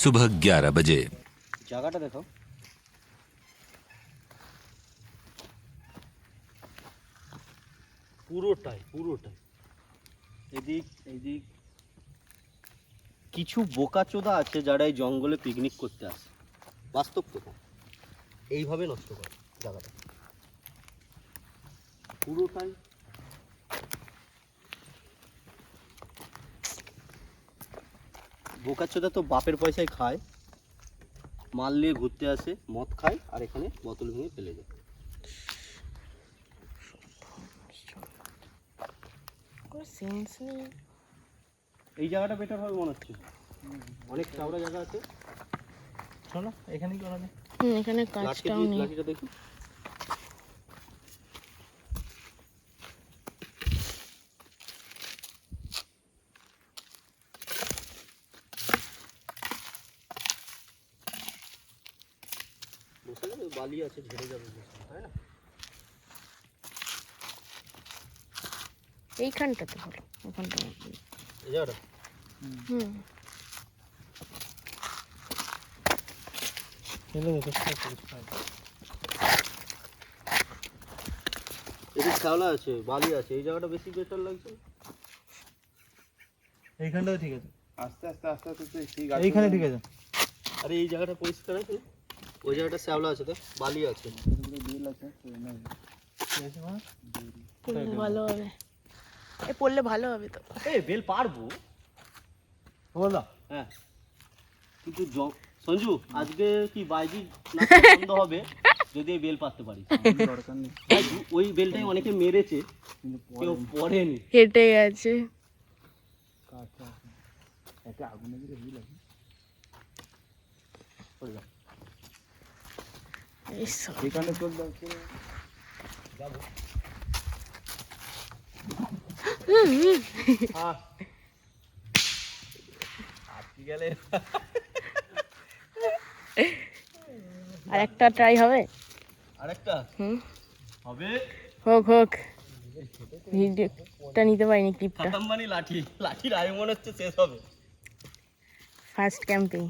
सुबह 11 बजे। জায়গাটা দেখো, পুরোটাই এদিক কিছু বোকাচোদা আছে যারা এই জঙ্গলে পিকনিক করতে আসে, বাস্তব কথা, এইভাবে নষ্ট করে জায়গাটা পুরোটাই। বোকাচোদা তো বাপের পয়সায় খায়, মাল নিয়ে ঘুরতে আসে, মদ খায় আর এখানে বোতল ভেঙে ফেলে যায়। এই জায়গাটা বেটার হবে মনে হচ্ছে, অনেক চাওড়া জায়গা আছে। চলো এখানেই করা যায়। এখানে কাজটাও নেই। লাঠিটা দেখি, বালি আছে, ঝেড়ে যাবে, তাই না? এইখানটাতে হলো, ওখানটা এই জায়গাটা এদিক শ্যাওলা আছে, বালি আছে, এই জায়গাটা বেশি বেটার লাগছে। এইখানটাও ঠিক আছে, আস্তে আস্তে আস্তে আস্তে এইখানে ঠিক আছে। আরে এই জায়গাটা পরিষ্কার আছে, ওই জায়গাটা শ্যাওলা আছে, দেখ বালি আছে। পড়লে ভালো হবে, পড়লে ভালো হবে তো। এই বেল পারবো বলো। হ্যাঁ, কিন্তু সঞ্জু আজকে কি বাইজি বন্ধ হবে যদি এই বেল পারতে পারি। দরকার নেই, ওই বেলটাই অনেকে মেরেছে, কেউ পড়েনি। হেঁটে গেছে। একটা আগুনে দিলে হিল আছে। এখানে চল যাচ্ছে, যাবো। গেলে আর একটা ট্রাই হবে। আরেকটা হুম, হবে। হোক ভিডিওটা নিতে পারিনি, ক্লিপটা। খাতাম্বানি লাঠির আয় মনে হচ্ছে শেষ হবে। First camping.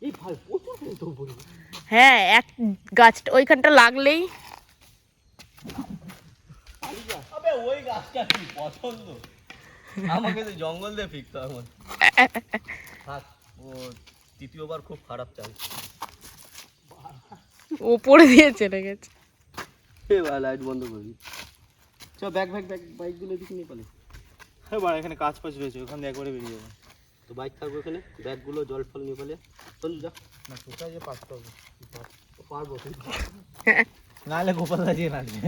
এই ভাই প্রচুর তো উপরে। হ্যাঁ, এক গাছটা ওইখানটা লাগলেই। আবে ওই গাছটা কি পছন্দ, আমাকে তো জঙ্গল দিয়ে ফিরতে হবে। থাক, ও তৃতীয়বার খুব খারাপ চাল। উপরে দিয়ে চলে গেছে। এবার লাইট বন্ধ করবি। চ বাইকগুলো এদিকে নিয়ে পালি। হ্যাঁ বাড়া, এখানে কাজ ফাজ রয়েছে, ওখান দিয়ে একবারে বেরিয়ে যাবো। তো বাইক থাকবে ওখানে, ব্যাগগুলো জল ফল নিয়ে পালে। চল যা, না কোথায় যে পারতে হবে, পারবো তুই। নাহলে গোপাল দাজিয়ে নাচবে।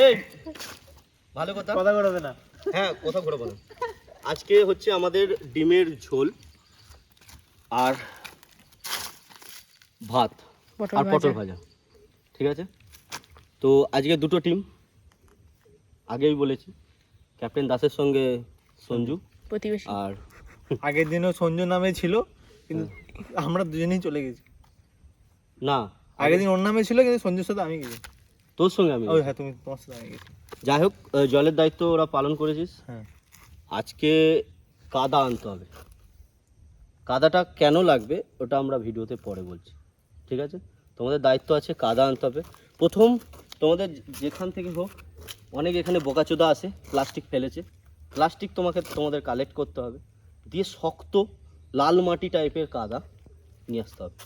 এই ভালো কথা কথা করবে না। হ্যাঁ, কথা ঘুরে বলো। আজকে হচ্ছে আমাদের ডিমের ঝোল আর ভাত আর পটল ভাজা, ঠিক আছে? তো আজকে দুটো টিম, আগেই বলেছি, ক্যাপ্টেন দাসের সঙ্গে সঞ্জু প্রতিবেশী। আর আগের দিনও সঞ্জু নামে ছিল, কিন্তু আমরা দুজনেই চলে গেছি। না, আগের দিন ওর নামে ছিল, কিন্তু সঞ্জুর সাথে আমি গেছি। তোর সঙ্গে আমি। ওই হ্যাঁ, তুমি তোমার সাথে আমি গেছি। যাই হোক, জলের দায়িত্ব ওরা পালন করেছিস। হ্যাঁ, আজকে কাদা আনতে হবে। কাদাটা কেন লাগবে ওটা আমরা ভিডিওতে পরে বলছি, ঠিক আছে? তোমাদের দায়িত্ব আছে, কাদা আনতে হবে। প্রথম তোমাদের যেখান থেকে হোক, অনেক এখানে বোকাচোদা আছে, প্লাস্টিক ফেলেছে, প্লাস্টিক তোমাদের কালেক্ট করতে হবে, দিয়ে শক্ত লাল মাটি টাইপের কাদা নিয়ে আসতে হবে,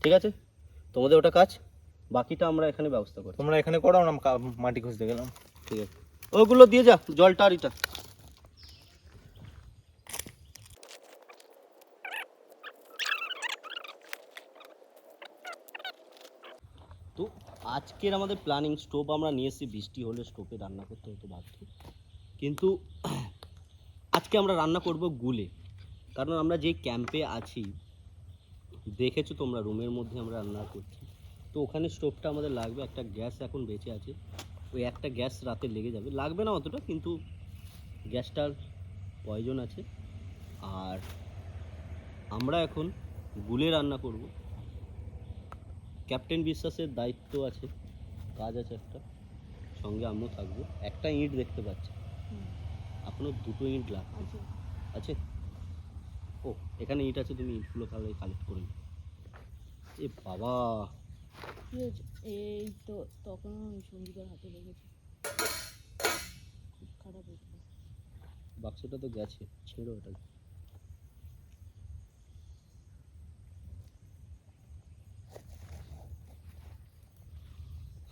ঠিক আছে? তোমাদের ওটা কাজ, বাকিটা আমরা এখানে ব্যবস্থা করি। তোমরা এখানে করো, আমরা মাটি খুঁজতে গেলাম। ঠিক আছে, ওগুলো দিয়ে যা, জলটা আর এটা। তো আজকের আমাদের প্ল্যানিং, স্টোভ আমরা নিয়ে এসেছি, বৃষ্টি হলে স্টোভে রান্না করতে হতো বাধ্য, কিন্তু আজকে আমরা রান্না করব গুলে। কারণ আমরা যে ক্যাম্পে আছি, দেখেছো তোমরা, রুমের মধ্যে আমরা রান্না করছি, তো ওখানে স্টোভটা আমাদের লাগবে। একটা গ্যাস এখন বেঁচে আছে, ওই একটা গ্যাস রাতে লেগে যাবে, লাগবে না অতটা, কিন্তু গ্যাসটার প্রয়োজন আছে। আর আমরা এখন গুলে রান্না করব। ক্যাপ্টেন বিশ্বাসের দায়িত্ব আছে, কাজ আছে একটা, সঙ্গে আমিও থাকবো। একটা ইঁট দেখতে পাচ্ছি, এখনো দুটো ইঁট লাগবে আছে। ও এখানে ইট আছে, তুমি ইটগুলো তাহলে কালেক্ট করে নিও। এ বাবা, কি হয়েছে? এই তো তখন সঙ্গীতার হাতে লেগেছে, খুব খারাপ হয়েছিল। বাক্সটা তো গেছে, ছেড়ো ওটা।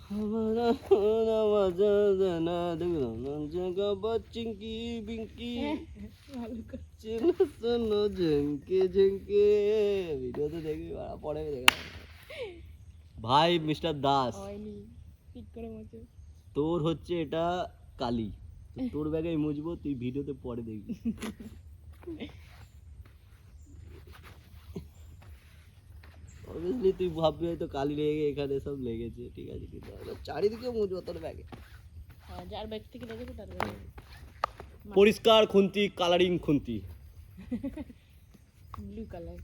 हमारा होना वजह ना दुगना जगह बचिंकी बिंकी ভালো করে चलो सुनो झंके झंके ভিডিও তো দেখবি পরে দেখা ভাই মিস্টার দাস, হয়নি, ঠিক করে মোচে। তোর হচ্ছে এটা কালি, তোর ব্যাগে মুছবো, তুই ভিডিওতে পরে দেখবি। অবভিয়াসলি তুই ভাববি হয়তো কালি লেগে এখানে সব লেগেছে, ঠিক আছে, কিন্তু আমরা চারিদিকে মুছবো তোর ব্যাগে। হ্যাঁ, যার ব্যাগ থেকে লেগেছে তার ব্যাগে। পরিষ্কার খুন্তি, কালারিং খুন্তি। ব্লু কালার,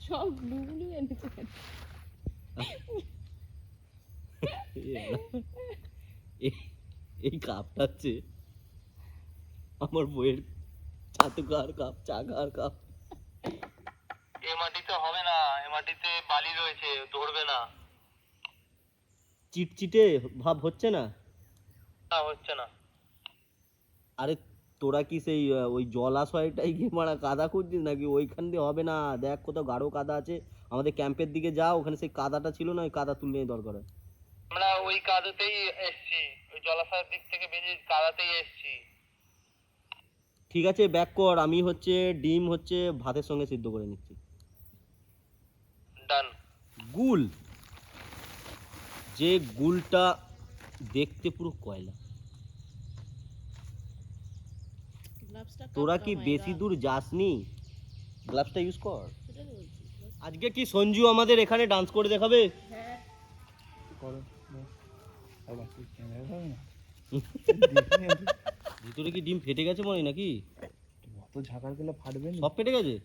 সব ব্লু ব্লু এনেছে। এই কাপটা হচ্ছে আমার বইয়ের ছাতু খাওয়ার কাপ, চা খাওয়ার কাপ। এ মাটিতে হবে না, এ মাটিতে বালি রয়েছে, ধরবে না। চিটচিটে ভাব হচ্ছে না? না, হচ্ছে না। আরে তোরা কি সেই ওই জলাশয়টাই গিয়ে মারা কাদা খুঁজছিস নাকি? ওইখান দিয়ে হবে না, দেখ কোথাও গাঢ় কাদা আছে, আমাদের ক্যাম্পের দিকে যা, ওখানে সেই কাদাটা ছিল না, ওই কাদা তুলে নিয়ে দরকার হয়। আমরা ওই কাদাতেই এসছি, ওই জলাশয়ের দিক থেকে বেরিয়ে কাদাতেই এসছি। ঠিক আছে ব্যাক কর, আমি হচ্ছে ডিম হচ্ছে ভাতের সঙ্গে সিদ্ধ করে নিচ্ছি। ডান। গুল, যে গুলটা দেখতে পুরো কয়লা। গ্লাভসটা তোরা কি বেশি দূর যাসনি? গ্লাভসটা ইউজ কর। আজকে কি সঞ্জু আমাদের এখানে ডান্স করে দেখাবে? হ্যাঁ, করো আবার কি ক্যামেরা হবে না? ভিতরে কি ডিম ফেটে গেছে মনে হয় নাকি? অত ঝাঁকার গেলে ফাটবে না। সব ফেটে গেছে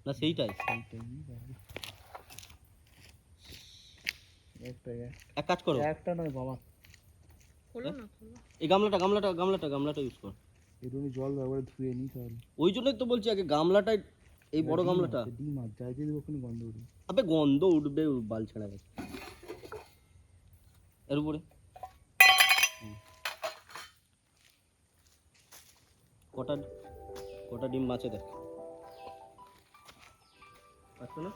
না সেইটাই? এক কাজ করো, একটা নয় বাবা, খোলো না, খোলো। এই গামলাটা ইউজ কর। একটু জল ব্যবহার ধুয়ে নি তাহলে। ওই জন্যই তো বলছি আগে গামলাটাই, এই বড় গামলাটা। ডিম আর যাই যদি ওখানে গন্ধ উঠবে। আবে গন্ধ উঠবে, বাল ছেড়া গেছে এর উপরে। কটা কটা ডিম মাছে দেখ, পাচ্ছ না?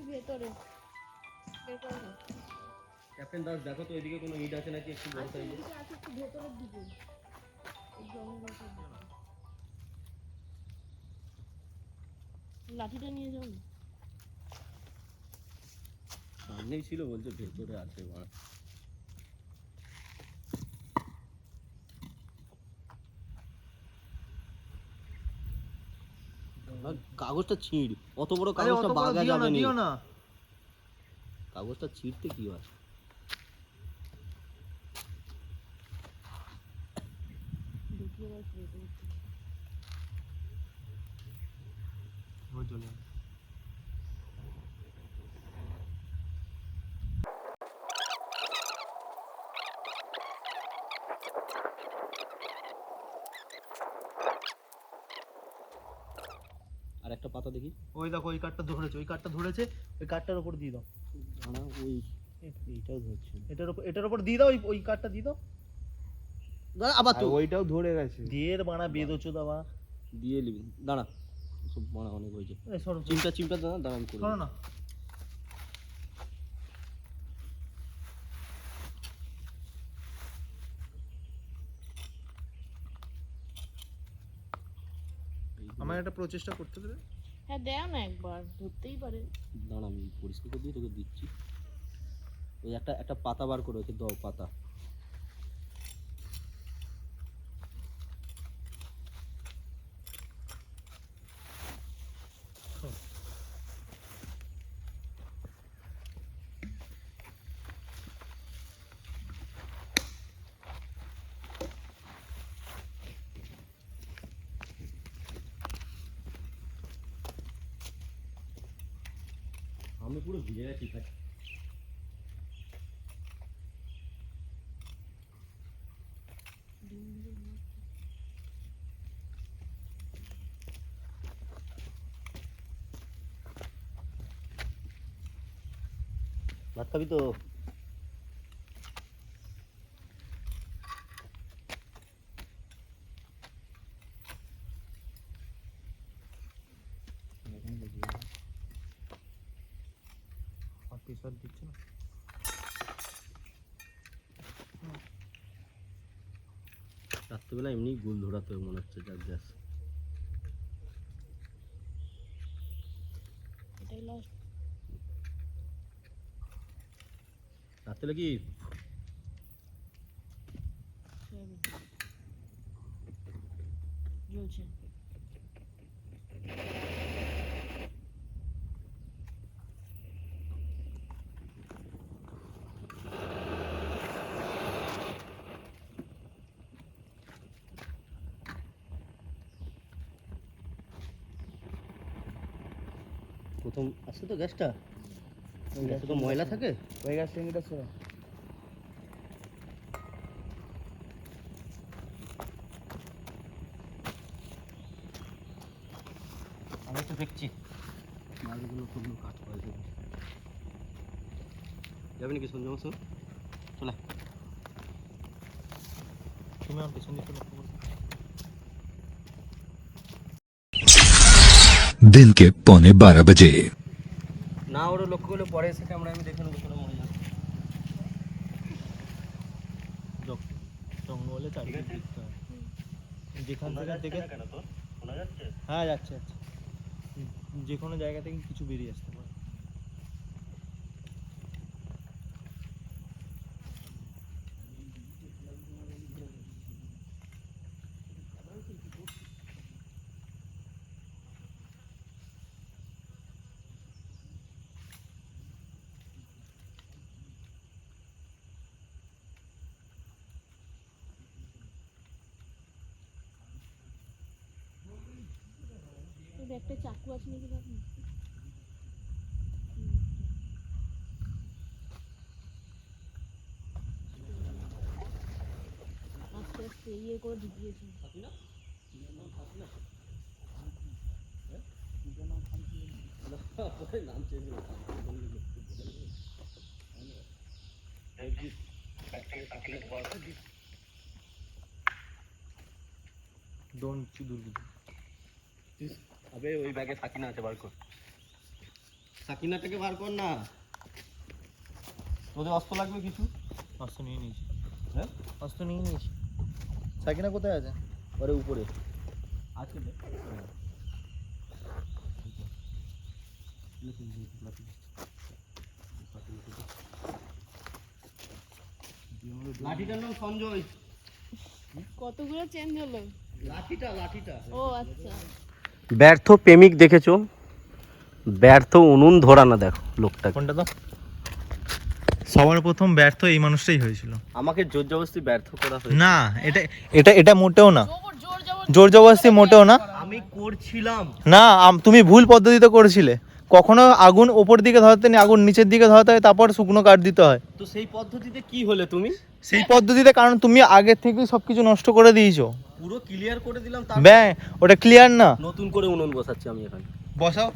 ভেতরে বের করো না। ক্যাপ্টেন দাস দেখো তো এদিকে কোনো ইট আছে নাকি একটু বড় সাইজে। এদিকে আছে একটু ভেতরের দিকে, এই জঙ্গলটার দিকে। লাঠিটা নিয়ে যাও না। সামনেই ছিল, বলছে ভেতরে আছে মাছ। কাগজটা ছিঁড়, অত বড় কাগজটা বাগা যাবে না। কাগজটা ছিঁড়তে কি হয়? ঢুকিয়ে রাখ ভেতরে। আর একটা পাতা দেখি। ওই দেখো ওই কাঠটা ধরেছে, ওই কাঠটা ধরেছে, ওই কাঠটার উপর দিয়ে দাও। দাঁড়া, ওই এইটাও ধরছে না। এটার উপর দিয়ে দাও, ওই কাঠটা দিয়ে দাও। দাঁড়া আবার তো ওইটাও ধরে গেছে। দিয়ে বানা বেদোছো দাবা। দিয়ে নিবি, দাঁড়া, সব মানা অনেক হয়েছে। এই সরো চিমটা দাঁড়া, দাঁড়া আমি করে সরো দিই। না। আমার একটা প্রচেষ্টা করতে দেবে? হ্যাঁ, দেও না একবার, ধরতেই পারে। দাঁড়া আমি পরিষ্কার করে দিয়ে তোকে দিচ্ছি। ওই একটা একটা পাতা বার করে ওকে দাও, পাতা। আমি পুরো ভিজে গেছি ভাই। ভাত খাবি তো? আর প্রেসার দিচ্ছে না। রাত্রিবেলা এমনি গুল ধরাতে হবে মনে হচ্ছে, যাক গ্যাস। এটাই লাস্ট। রাত্রিবেলা কি জ্বলছে। প্রথম আসছে তো গ্যাসটা? গ্যাসে তো ময়লা থাকে। ওই গ্যাস ট্যাঙ্কিটা সরা। আমি একটু দেখছি মালগুলো কোনগুলো কাট করে দেবে। যাবে নাকি সঞ্জয় মাসুম? চলে তুমি আমার পেছন দিকে লক্ষ্য করো। दिन के 11:15 না, ওরা লক্ষ্য করলে পরে এসে ক্যামেরা আমি দেখে নেবো, মনে যায়। জঙ্গলে চারিদিকে দেখতে হয়, যেখান থেকে দেখে। হ্যাঁ যাচ্ছে যাচ্ছে, যে কোনো জায়গা থেকে কিছু বেরিয়ে আসতে পারে। একটা চাকু আছে নাকি ভাবি? আস্তে আস্তে ইয়ে করে ঢুকিয়েছে। ডোন কি দুর্গিত। আবে ওই ব্যাগে সাকিনা আছে, বার কর। সাকিনাটাকে বার কর না। তোদের অস্ত্র লাগবে কিছু? অস্ত্র নিয়ে নিয়েছি। হ্যাঁ, অস্ত্র নিয়ে নিয়েছি। সাকিনা কোথায় আছে? ওরে উপরে আছে। লাঠিটার নাম সঞ্জয়। কতগুলো চেঞ্জ হলো? লাঠিটা ও আচ্ছা। ব্যর্থ প্রেমিক দেখেছো, ব্যর্থ উনুন ধরা না। দেখো লোকটা, কোনটা তো সবার প্রথম ব্যর্থ এই মানুষটাই হয়েছিল। আমাকে জোর জবরদস্তি ব্যর্থ করা হয়েছে। না, এটা এটা এটা মোটেও না, জোর জোর জবরদস্তি মোটেও না। আমি করছিলাম না, তুমি ভুল পদ্ধতিতে করেছিলে। কখনো আগুন ওপর দিকে ধরাতে নেই, আগুন নিচের দিকে ধরাতে হয়, তারপর শুকনো কাঠ দিতে হয়। তো সেই পদ্ধতিতে কি হলে তুমি? সেই পদ্ধতিতে, কারণ তুমি আগে থেকেই সবকিছু নষ্ট করে দিয়েছো। পুরো ক্লিয়ার করে দিলাম, ওটা ক্লিয়ার না। নতুন করে উনুন বসাচ্ছি আমি এখানে। বসাও।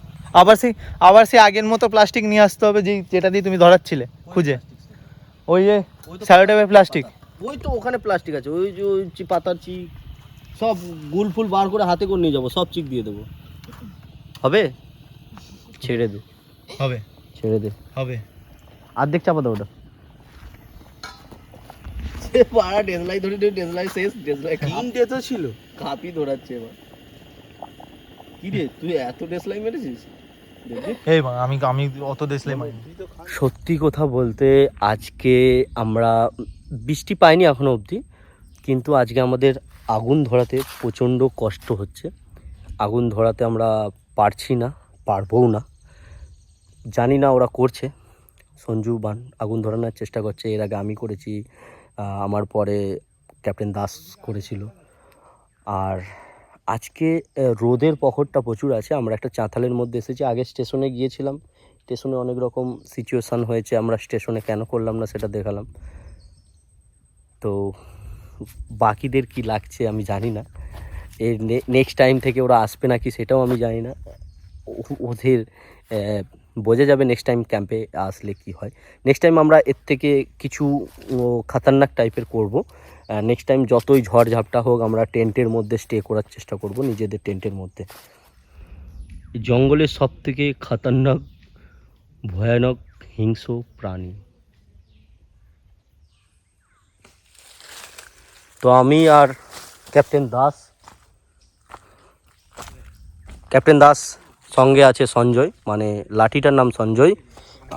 আবার সেই আগের মতো প্লাস্টিক নিয়ে আসতে হবে, যেটা দিয়ে তুমি ধরাচ্ছিলে খুঁজে। ওই যে স্যালোটেপের প্লাস্টিক। ওই তো ওখানে প্লাস্টিক আছে, ওই যে ওই পাতার চিক সব গুল ফুল বার করে হাতে করে নিয়ে যাবো, সব চিক দিয়ে দেবো। হবে? ছেড়ে দে, হবে ছেড়ে দে, হবে। অর্ধেক চাপা দাও ওটা। পাড়া ডেজলাই ধরে ডেজলাই শেষ। ডেজলাই কিনতে তো ছিল, কাপি দৌড়াচ্ছে এবার। কি রে, তুই এত ডেজলাই মেরেছিস? এই আমি অত দেশলাই মারিনি। সত্যি কথা বলতে আজকে আমরা বৃষ্টি পাইনি এখনো অবধি, কিন্তু আজকে আমাদের আগুন ধরাতে প্রচণ্ড কষ্ট হচ্ছে। আগুন ধরাতে আমরা পারছি না, পারবও না। জানি না ওরা করছে। সঞ্জু বান আগুন ধরানোর চেষ্টা করছে, এর আগে আমি করেছি, আমার পরে ক্যাপ্টেন দাস করেছিল। আর আজকে রোদের প্রখরটা প্রচুর আছে। আমরা একটা চাতালের মধ্যে এসেছি। আগে স্টেশনে গিয়েছিলাম, স্টেশনে অনেক রকম সিচুয়েশান হয়েছে, আমরা স্টেশনে কেন করলাম না সেটা দেখালাম। তো বাকিদের কি লাগছে আমি জানি না, এর নেক্সট টাইম থেকে ওরা আসবে নাকি সেটাও আমি জানি না। ওদের বোঝা যাবে নেক্সট টাইম ক্যাম্পে আসলে কি হয়। নেক্সট টাইম আমরা এর থেকে কিছু খাতারনাক টাইপের করব। নেক্সট টাইম যতই ঝড় ঝাপটা হোক আমরা টেন্টের মধ্যে স্টে করার চেষ্টা করব, নিজেদের টেন্টের মধ্যে। জঙ্গলের সব থেকে খাতারনাক ভয়ানক হিংস্র প্রাণী। তো আমি আর ক্যাপ্টেন দাস সঙ্গে আছে সঞ্জয়, মানে লাঠিটার নাম সঞ্জয়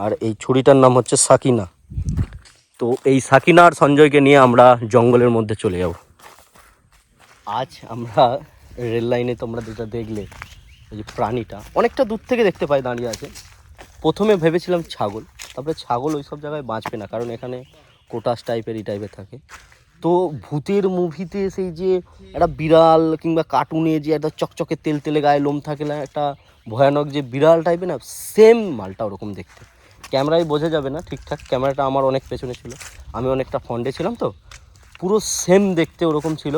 আর এই ছুরিটার নাম হচ্ছে সাকিনা। তো এই সাকিনা আর সঞ্জয়কে নিয়ে আমরা জঙ্গলের মধ্যে চলে যাব। আজ আমরা রেল লাইনে তোমরা যেটা দেখলে এই যে প্রাণীটা অনেকটা দূর থেকে দেখতে পাই দাঁড়িয়ে আছে। প্রথমে ভেবেছিলাম ছাগল, তারপরে ছাগল ওই সব জায়গায় বাঁচবে না, কারণ এখানে কোটাস টাইপের এই টাইপের থাকে। তো ভূতের মুভিতে সেই যে একটা বিড়াল কিংবা কার্টুনে যে একটা চকচকে তেল তেলে গায়ে লোম থাকে না, একটা ভয়ানক যে বিড়াল টাইপের না, সেম মালটা ওরকম দেখতে। ক্যামেরায় বোঝা যাবে না ঠিকঠাক, ক্যামেরাটা আমার অনেক পেছনে ছিল, আমি অনেকটা ফন্ডে ছিলাম, তো পুরো সেম দেখতে ওরকম ছিল।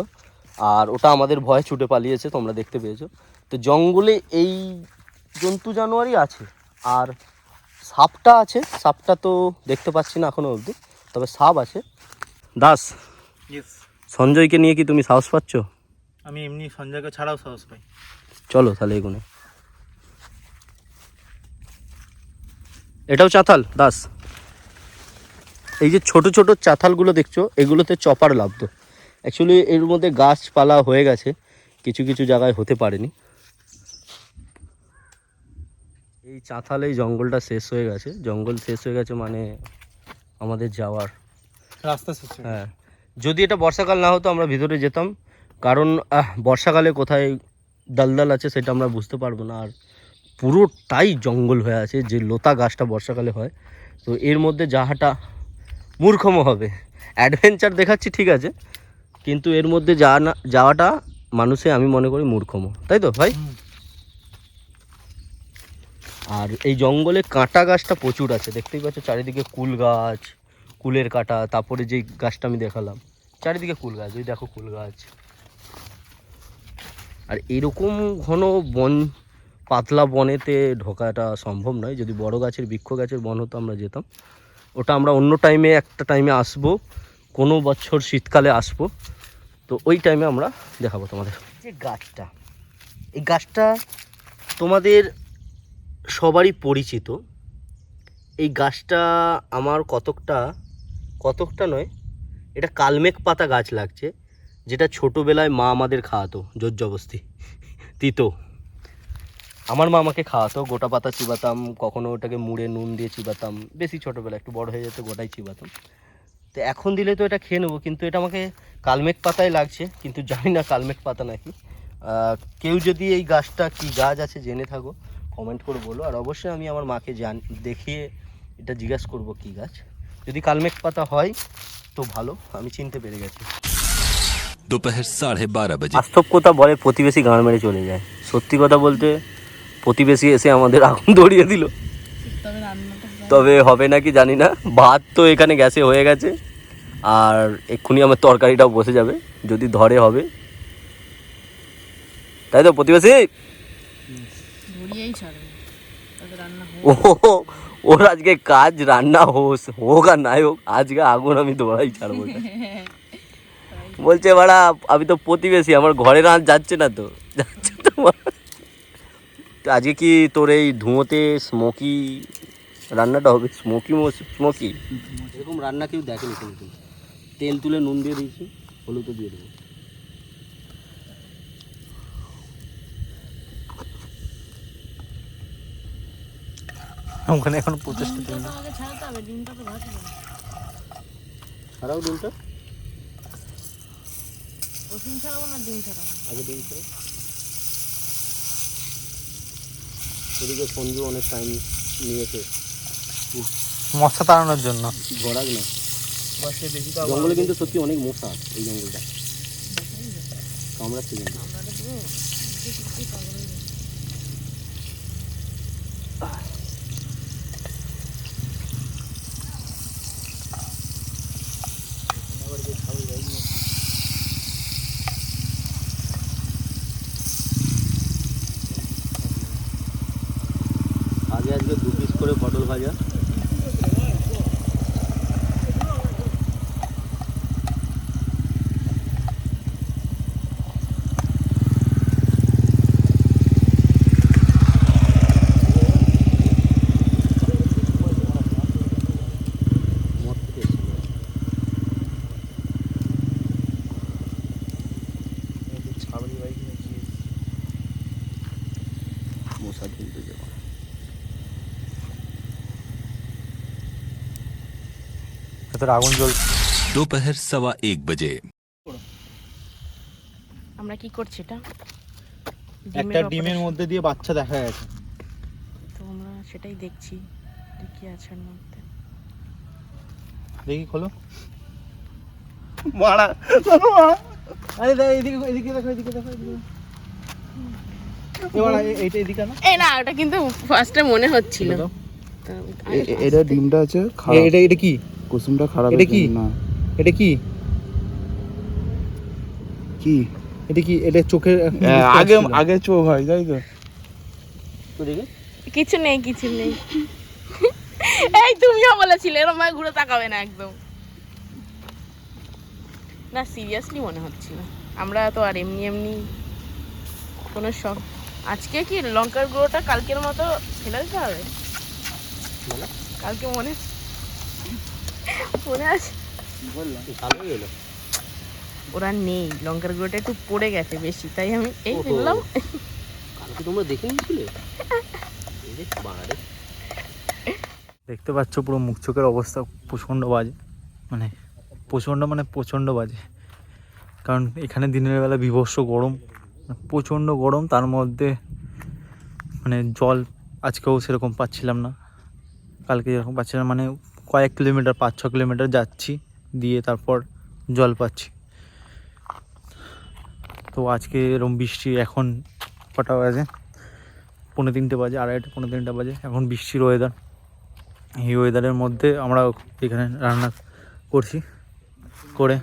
আর ওটা আমাদের ভয়ে ছুটে পালিয়েছে, তোমরা দেখতে পেয়েছো। তো জঙ্গলে এই জন্তু জানোয়ারই আছে। আর সাপটা আছে, সাপটা তো দেখতে পাচ্ছি না এখনো অবধি, তবে সাপ আছে। দাস, সঞ্জয়কে নিয়ে কি তুমি সাহস পাচ্ছ? আমি এমনি সঞ্জয়কে ছাড়াও সাহস পাই। চলো তাহলে এগুলো। এটাও চাতাল দাস। এই যে ছোট ছোট চাতালগুলো দেখছো, এগুলোতে চপার লাভতো। অ্যাকচুয়ালি এর মধ্যে গাছপালা হয়ে গেছে, কিছু কিছু জায়গায় হতে পারেনি। এই চাতালে জঙ্গলটা শেষ হয়ে গেছে, জঙ্গল শেষ হয়ে গেছে মানে আমাদের যাওয়ার রাস্তা শেষ। হ্যাঁ, যদি এটা বর্ষাকাল না হতো আমরা ভিতরে যেতাম, কারণ বর্ষাকালে কোথায় দালদাল আছে সেটা আমরা বুঝতে পারবো না। আর পুরোটাই জঙ্গল হয়ে আছে, যে লতা গাছটা বর্ষাকালে হয়। তো এর মধ্যে যাওয়াটা মূর্খম হবে। অ্যাডভেঞ্চার দেখাচ্ছি ঠিক আছে, কিন্তু এর মধ্যে যাওয়াটা মানুষে আমি মনে করি মূর্খম, তাই তো ভাই? আর এই জঙ্গলে কাঁটা গাছটা প্রচুর আছে, দেখতেই পাচ্ছ চারিদিকে কুল গাছ, কুলের কাঁটা। তারপরে যে গাছটা আমি দেখালাম চারিদিকে কুল গাছ, ওই দেখো কুল গাছ। আর এরকম ঘন বন, পাতলা বনেতে ঢোকাটা সম্ভব নয়। যদি বড় গাছের বৃক্ষ গাছের বন হতো আমরা যেতাম। ওটা আমরা অন্য টাইমে একটা টাইমে আসবো, কোনো বছর শীতকালে আসবো, তো ওই টাইমে আমরা দেখাবো তোমাদের। যে গাছটা, এই গাছটা তোমাদের সবারই পরিচিত। এই গাছটা আমার কতকটা নয়, এটা কালমেঘ পাতা গাছ লাগছে, যেটা ছোটোবেলায় মা আমাদের খাওয়াতো জোর জবস্তি, তিতো। আমার মা আমাকে খাওয়াতো, গোটা পাতা চিবাতাম, কখনো ওটাকে মুড়ে নুন দিয়ে চিবাতাম, বেশি ছোটোবেলা, একটু বড় হয়ে যেত গোটাই চিবাতাম। তো এখন দিলে তো এটা খেয়ে নেবো, কিন্তু এটা আমাকে কালমেঘ পাতায় লাগছে, কিন্তু জানি না কালমেঘ পাতা নাকি। কেউ যদি এই গাছটা কি গাছ আছে জেনে থাকো কমেন্ট করে বলো। আর অবশ্যই আমি আমার মাকে দেখিয়ে এটা জিজ্ঞাসা করবো কি গাছ। যদি কালমেঘ পাতা হয় তো ভালো, আমি চিনতে পেরে গেছি। दोपहर 12:30 बजे। বাস্তব কথা বলে প্রতিবেশী গান মেরে চলে যায়, সত্যি কথা বলতে প্রতিবেশী এসে আমাদের আগুন ধরিয়ে দিল। তবে রান্নাটা তবে হবে নাকি জানি না। ভাত তো এখানে গ্যাসে হয়ে গেছে, আর এক্ষুনি আমার তরকারিটাও বসে যাবে, যদি ধরে হবে, তাই তো প্রতিবেশী? ধরিয়েই ছাড়বে, তবে রান্না ও, ওর আজকে কাজ রান্না হোক আর নাই হোক, আজকে আগুন আমি দৌড়াই ছাড়বো। বলছে বাড়া আমি তো প্রতিবেশী, আমার ঘরে রাত যাচ্ছে না, তো যাচ্ছে তোমার। তো আজকে কি তোর এই ধুঁয়োতে স্মোকি রান্নাটা হবে? স্মোকি এরকম রান্না কেউ দেখেনি কিন্তু। তেল তুলে নুন দিয়ে দিয়েছি, হলুদও দিয়ে দেবো। ওখানে এখন প্রচেষ্টা ডিমটা তো আগে ছাড়াতে হবে, ডিমটা তো ভাজতে হবে। ছাড়াও ডিমটা, রসুন ছাড়াবো না ডিম ছাড়াবো? আগে ডিম ছাড়াও। এদিকে সঞ্জু অনেক টাইম নিয়েছে মশা তাড়ানোর জন্য। গড়াক না, জঙ্গলে কিন্তু সত্যি অনেক মশা এই জঙ্গলটা, কামড়াচ্ছে কিন্তু। আমরা তো পুরো পাগল হয়ে যাবো। আজকে 2 পিস করে পটল ভাজা। ছাবড়ি বাইক নাকি মশা ধুলতে যাবো। ভেতরে আগুন জ্বলছে। दोपहर 1:15 बजे। আমরা কি করছি এটা? একটা ডিমের মধ্যে দিয়ে বাচ্চা দেখা গেছে। তো আমরা সেটাই দেখছি যে কি আছে এর মধ্যে। দেখি খোলো। মারা আরে এদিকে এদিকে দেখো এদিকে দেখো এদিকে। এবার এইটা এদিকে না? এই না, ওটা কিন্তু ফার্স্টে মনে হচ্ছিল। তো এটা ডিমটা আছে এটা এটা কি? কুসুমটা খারাপ। এটা কি? না এটা কি? কি এটা কি? এটা চোখের আগে আগে চোখ হয় তাই তো? তো দেখি কিছু নেই, কিছু নেই। এই তুমিও বলেছিলে এরকম ভাবে ঘুরে তাকাবে না একদম। না সিরিয়াসলি মনে হচ্ছিল। আমরা তো আর এমনি এমনি কোনো শখ। আজকে কি লঙ্কার গুঁড়োটা কালকের মতো ফেলে দিতে হবে? কালকে মনে মনে আছে ভালোই হলো। ওরা নেই, লঙ্কার গুঁড়োটা একটু পড়ে গেছে বেশি, তাই আমি এই ফেললাম। কালকে তোমরা দেখে নিয়েছিলে? এই যে বাড়ে দেখতে পাচ্ছ পুরো মুখ চোখের অবস্থা প্রচণ্ড বাজে, মানে প্রচণ্ড বাজে। কারণ এখানে দিনের বেলা বীভৎস গরম, প্রচণ্ড গরম, তার মধ্যে মানে জল আজকেও সেরকম পাচ্ছিলাম না, কালকে যেরকম পাচ্ছিলাম, মানে কয়েক কিলোমিটার 5-6 কিলোমিটার যাচ্ছি দিয়ে তারপর জল পাচ্ছি। তো আজকে এরকম বৃষ্টি, এখন কটা বাজে? 2:30 বাজে, 2:30-3 বাজে, এখন বৃষ্টির ওয়েদার। এই ওয়েদারের মধ্যে আমরা এখানে রান্না করছি, করে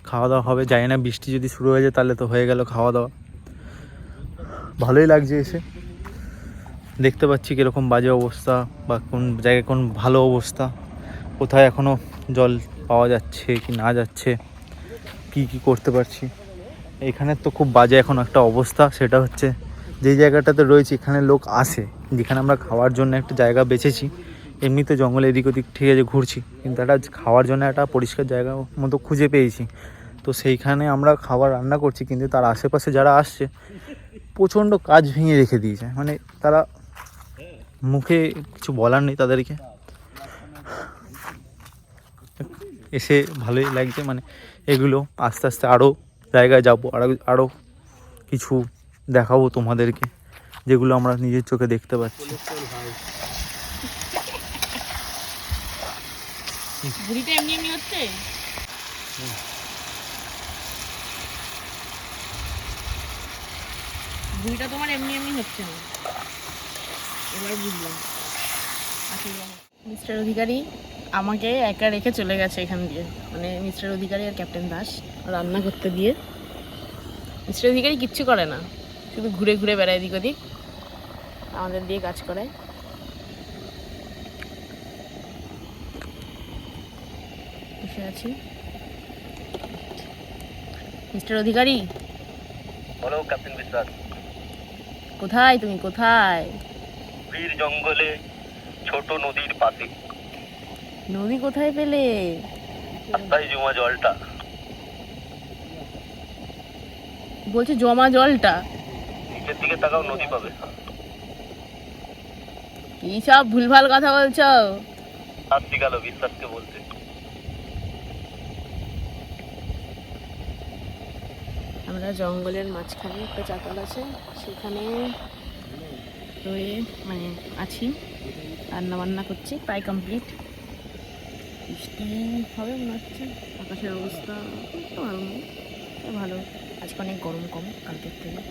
খাওয়া দাওয়া হবে। জানি না বৃষ্টি যদি শুরু হয়ে যায় তাহলে তো হয়ে গেল খাওয়া দাওয়া। ভালোই লাগছে এসে, দেখতে পাচ্ছি কীরকম বাজে অবস্থা বা কোন জায়গায় কোন ভালো অবস্থা, কোথায় এখনও জল পাওয়া যাচ্ছে কি না যাচ্ছে, কি করতে পারছি। এখানে তো খুব বাজে এখন একটা অবস্থা, সেটা হচ্ছে যেই জায়গাটাতে রয়েছে এখানে লোক আসে, যেখানে আমরা খাওয়ার জন্য একটা জায়গা বেছেছি। এমনিতে জঙ্গলে এদিক ওদিক ঠিক আছে ঘুরছি, কিন্তু একটা খাওয়ার জন্য একটা পরিষ্কার জায়গা মতো খুঁজে পেয়েছি। তো সেইখানে আমরা খাবার রান্না করছি, কিন্তু তার আশেপাশে যারা আসছে প্রচণ্ড কাজ ভেঙে রেখে দিয়েছে, মানে তারা মুখে কিছু বলার নেই তাদেরকে। এসে ভালোই লাগছে, মানে এগুলো আস্তে আস্তে আরও জায়গায় যাবো, আরও কিছু দেখাবো তোমাদেরকে, যেগুলো আমরা নিজের চোখে দেখতে পাচ্ছি। বুড়িটা এমনি এমনি হচ্ছে। বুড়িটা তোমার এমনি এমনি হচ্ছে না, এবার বুঝলাম। মিস্টার অধিকারী আমাকে একা রেখে চলে গেছে এখান দিয়ে, মানে মিস্টার অধিকারী আর ক্যাপ্টেন দাস রান্না করতে দিয়ে। মিস্টার অধিকারী কিচ্ছু করে না, শুধু ঘুরে ঘুরে বেড়ায় এদিক ওদিক, আমাদের দিয়ে কাজ করায়। বসে আছি। মিস্টার অধিকারী, বলো ক্যাপ্টেন বিশ্বাস। কোথায় তুমি, কোথায়? বীর জঙ্গলে ছোট নদীর পাশে। নদী কোথায় পেলে? রাস্তায় জমা জলটা। বলছে জমা জলটা? নিচের দিকে তাকাও, নদী পাবে। কি সব ভুলভাল কথা বলছো? আসছি গেল বিশ্বাসকে বলতে। আমরা জঙ্গলের মাঝখানে একটা চাতাল আছে, সেখানে রয়ে মানে আছি, রান্না বান্না করছি, প্রায় কমপ্লিট। বৃষ্টি হবে মনে হচ্ছে, আকাশের অবস্থা একটু ভালো নয়, ভালো। আজকে অনেক গরম কম কালকের থেকে,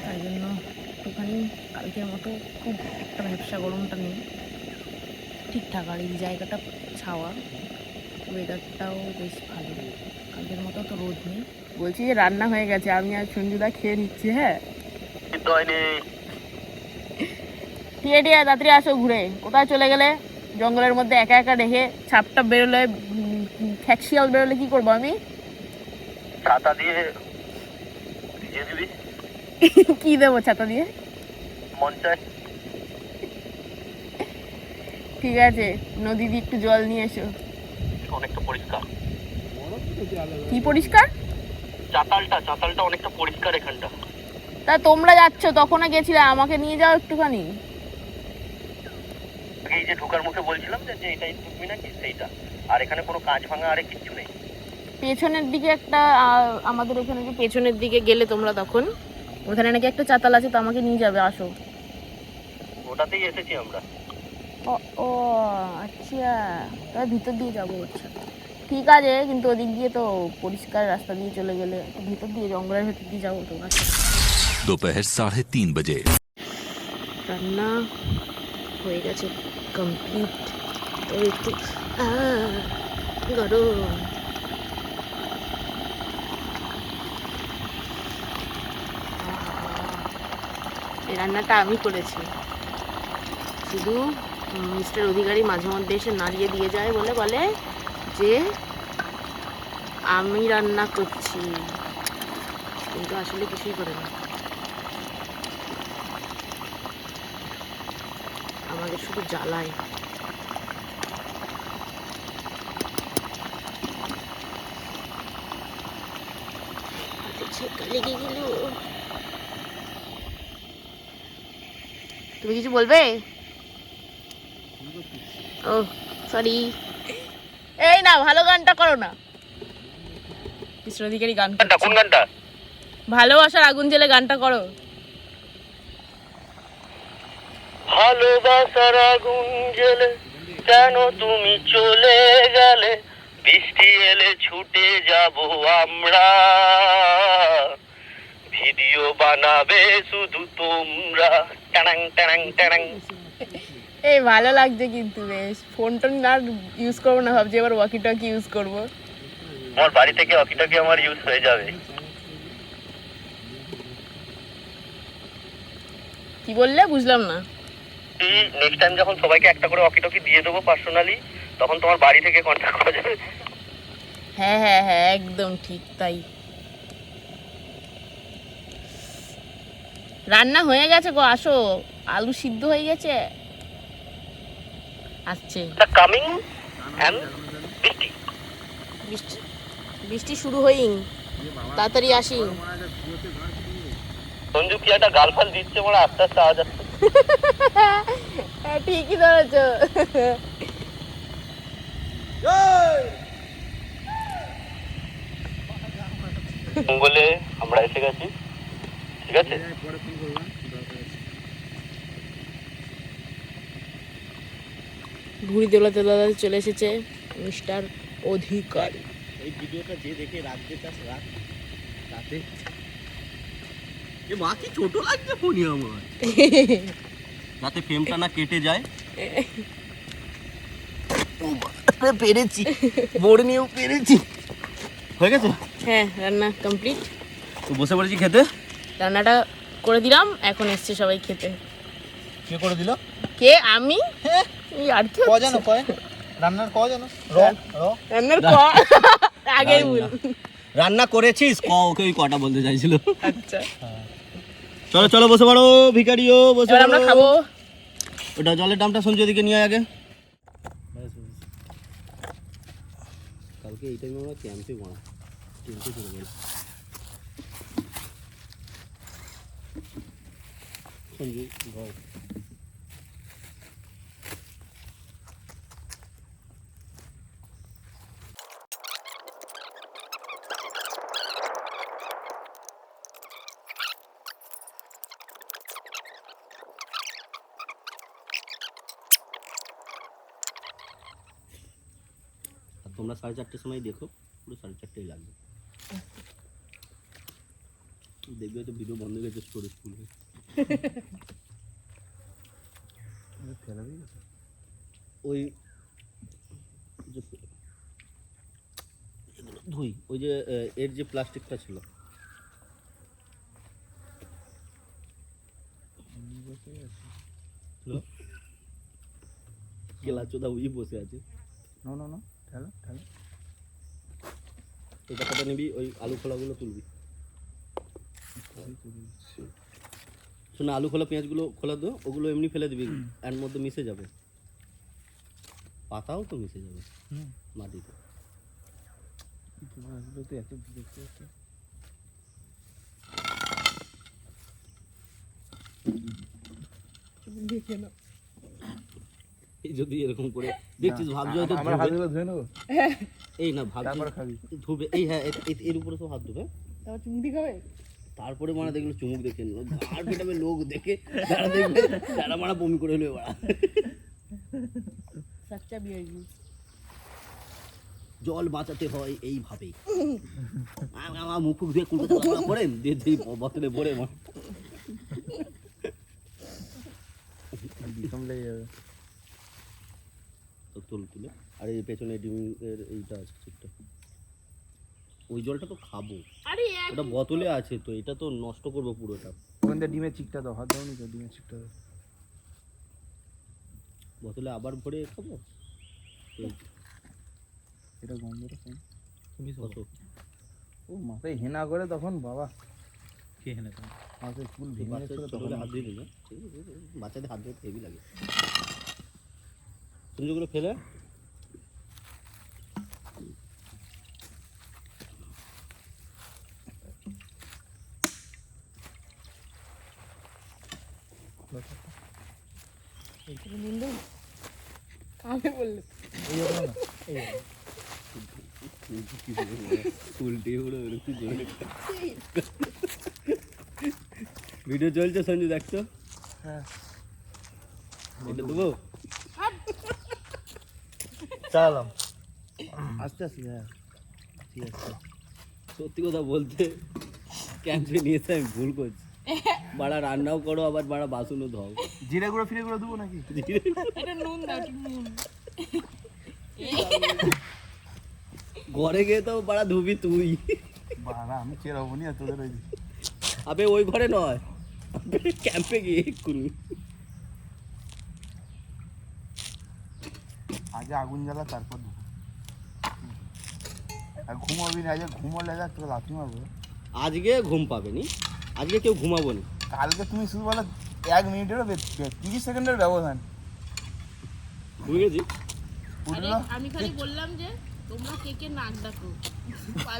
তাই জন্য একটুখানি কালকের মতো খুব একটা ব্যবসা গরমটা নেই, ঠিকঠাক। আর এই জায়গাটা ছাওয়া, ওয়েদারটাও বেশ ভালো, কালকের মতো তো রোদ নেই। বলছি যে রান্না হয়ে গেছে, আমি আর সঞ্জুদা খেয়ে নিচ্ছি। হ্যাঁ, ঠিক আছে তাড়াতাড়ি আসো ঘুরে। কোথায় চলে গেলে জঙ্গলের মধ্যে একা একা রেখে? ছাপটা বেরোলে খ্যাকশিয়াল বেরোলে কি করবো আমি? ছাতা দিয়ে ভিজিয়ে দিবি, কি দেবো ছাতা দিয়ে? মন চায়। ঠিক আছে, নদী দিয়ে একটু জল নিয়ে এসো। অনেকটা পরিষ্কার। কি পরিষ্কার? চাতালটা অনেকটা পরিষ্কার এখানটা। তা তোমরা যাচ্ছ, তখনও গেছিলে, আমাকে নিয়ে যাও একটুখানি। এই যে ঢোকার মুখে বলছিলাম যে এটাই ঢুকবি নাকি, সেইটা। আর এখানে কোনো কাঁচ ভাঙা আরে কিচ্ছু নেই। পেছনের দিকে একটা আমাদের এখানে যে পেছনের দিকে গেলে তোমরা, তখন ওখানে নাকি একটা চাতাল আছে, তো আমাকে নিয়ে যাবে, আসো। ওটাতেই এসেছি আমরা। ও ও আচ্ছা, তাহলে ভিতর দিয়ে যাবো। আচ্ছা ঠিক আছে, কিন্তু ওদিক দিয়ে তো পরিষ্কার রাস্তা দিয়ে চলে গেলে ভিতর দিয়ে, জঙ্গলের ভেতর দিয়ে যাবো তো। আচ্ছা दोपहर 3:30 बजे। রান্না হয়ে গেছে কমপ্লিট। তো একটু গরম। এই রান্নাটা আমি করেছি, শুধু মিস্টার অধিকারী মাঝে মধ্যে এসে নাড়িয়ে দিয়ে যায়, বলে যে আমি রান্না করছি, কিন্তু আসলে কিছুই করে না, আমাকে শুধু জ্বালায়। হাতে ছেঁকা লেগে গেল। তুমি কিছু বলবে? ও সরি। এই না, ভালো গানটা করো না। মিস্টার অধিকারী গান করছে। কোন গানটা? ভালোবাসার আগুন জ্বেলে গানটা করো। ভালোবাসার আগুন জ্বেলে কেন তুমি চলে গেলে, বৃষ্টি এলে ছুটে যাব আমরা, ভিডিও বানাবে শুধু তোমরা। টানাং টানাং টানাং। এই ভালো লাগছে কিন্তু বেশ। ফোন টোন আর ইউজ করবো না, ভাবছি এবার ওয়াকি টকি ইউজ করবো। আমার বাড়ি থেকে ওয়াকিটকি আমার ইউজ হয়ে যাবে। কি বললে বুঝলাম না। নেক্সট টাইম যখন সবাইকে একটা করে ওয়াকিটকি দিয়ে দেবো পার্সোনালি, তখন তোমার বাড়ি থেকে কন্ট্যাক্ট করা যাবে। হ্যাঁ হ্যাঁ হ্যাঁ, একদম ঠিক তাই। রান্না হয়ে গেছে গো, আসো। আলু সিদ্ধ হয়ে গেছে, আসছে। কামিং এন্ড বৃষ্টি। বৃষ্টি বৃষ্টি শুরু হইং, তাড়াতাড়ি আসি। সঞ্জু কি একটা গালফাল দিচ্ছে, মানে আস্তে আস্তে আওয়াজ আসছে। হ্যাঁ, ঠিকই ধরেছ। বলে আমরা এসে গেছি, ঠিক আছে। ঘুড়ি দোলাতে দোলাতে চলে এসেছে মিস্টার অধিকারী। এই ভিডিওটা যে দেখে রাখবে তার রাতে এ মা কি ছোট লাগছে ফোনই আমার, যাতে ফ্রেমটা না কেটে যায়। পেরেছি, বোর্ড নিয়েও পেরেছি। হয়ে গেছে? হ্যাঁ, রান্না কমপ্লিট। তো বসে পড়েছি খেতে। রান্নাটা করে দিলাম, এখন এসছে সবাই খেতে। কে করে দিল? কে? আমি? এই আর কি হচ্ছে? জানো কয় রান্নার কয় জানো? রান্নার আগেই বল। রান্না করেছিস ওকে ওই কটা বলতে চাইছিল। আচ্ছা চলো চলো বসে পড়ো ভিখারিও, বসে এবার আমরা খাবো। ওটা জলের দামটা সঞ্জয় দিকে নিয়ে আগে। কালকে এই টাইমে আমরা ক্যাম্পে মারা ক্যাম্পে চলে গেল সঞ্জয় ঘর। তোমরা 4:30 সময় দেখো, পুরো 4:30 লাগবে। দেখবে তো ভিডিও বন্ধ হয়ে গেছে, স্টোরেজ ফুল হয়ে ওই ধুই, ওই যে এর যে প্লাস্টিকটা ছিল কেলা চোদা উই বসে আছে। নো নো নো, ঠেলো ঠেলো। এটা কটা নিবি, ওই আলু খোলাগুলো তুলবি। শোনা, আলু খোলা পেঁয়াজগুলো খোলা দো, ওগুলো এমনি ফেলে দিবি, এর মধ্যে মিশে যাবে। পাতাও তো মিশে যাবে মাটিতে। তোমার এগুলো তো এত দেখতে হচ্ছে। দেখে নাও। এই যদি এরকম করে দেখছিস, ভাবছি হয়তো আমার হাতগুলো ধুয়ে নেবো, এই না ভাবছি তারপর খাবি। ধুবে, এই হ্যাঁ এর উপরে তো হাত ধুবে, তারপর চুমুটি খাবে। তারপরে মানে দেখলো চুমুক দেখে নিল, আর পেটাবে লোক দেখে, যারা দেখবে যারা মারা বমি করে হলো এবার। সাচ্চা বিয়ারি। জল বাঁচাতে হয় এইভাবে। আমার মুখ ফুক দিয়ে কুলতে পড়েন দিয়ে দিয়ে বোতলে ভরে বিষম লেগে যাবে। তো তুলে আর এই পেছনে ডিমের এইটা আছে চিপটা, ওই জলটা তো খাবো, আরে ওটা বোতলে আছে তো, এটা তো নষ্ট করবো পুরোটা। ওখান থেকে ডিমের চিকটা দাও, হাত দাও নি তো, ডিমের চিকটা দাও। বোতলে আবার ভরে খাবো। এটা গন্ধটা কেন? কত ও মাথায় হেনা করে তখন বাবা, কে হেনে তো মাথায় ফুল তো ভেঙে বাচ্চাদের গেছিল ছোট তখন। করে হাত দিয়ে দিই না, ঠিক আছে? বাচ্চাদের হাত ধরতে হেভি লাগে। সঞ্জুগুলো ফেলে কামে বললে এই হলো না, এই উল্টে পুরো ভিডিও চলছে সঞ্জু, দেখছো? হ্যাঁ এটা দেবো চালাম আস্তে আস্তে। হ্যাঁ ঠিক আছে। সত্যি কথা বলতে ক্যাম্পে নিয়ে এসে আমি ভুল করছি, বাড়া রান্নাও করো আবার বাড়া বাসনও ধোও। জিরে গুঁড়ো ফিরে গুঁড়ো দেবো নাকি? এটা নুন দাও, একটু নুন। ঘরে গিয়ে তো বাড়া ধুবি তুই, বাবা আমি চেয়ে রবো নি আর তোদের ওই আবে ওই ঘরে নয়, ক্যাম্পে গিয়ে এক্ষুনি। আগে আগুন জ্বালা তারপর দেবো। আর ঘুমোবি না, আজকে ঘুমোলে যা তোকে লাথি মারবো। আজকে ঘুম পাবে নি, আজকে কেউ ঘুমাবো নি। কালকে তুমি শুধু বলো 1 মিনিটেরও 30 সেকেন্ডের ব্যবধান। ঘুমিয়ে গেছি। আরে উঠলো আমি খালি বললাম যে তোমরা কে কে নাক ডাকো।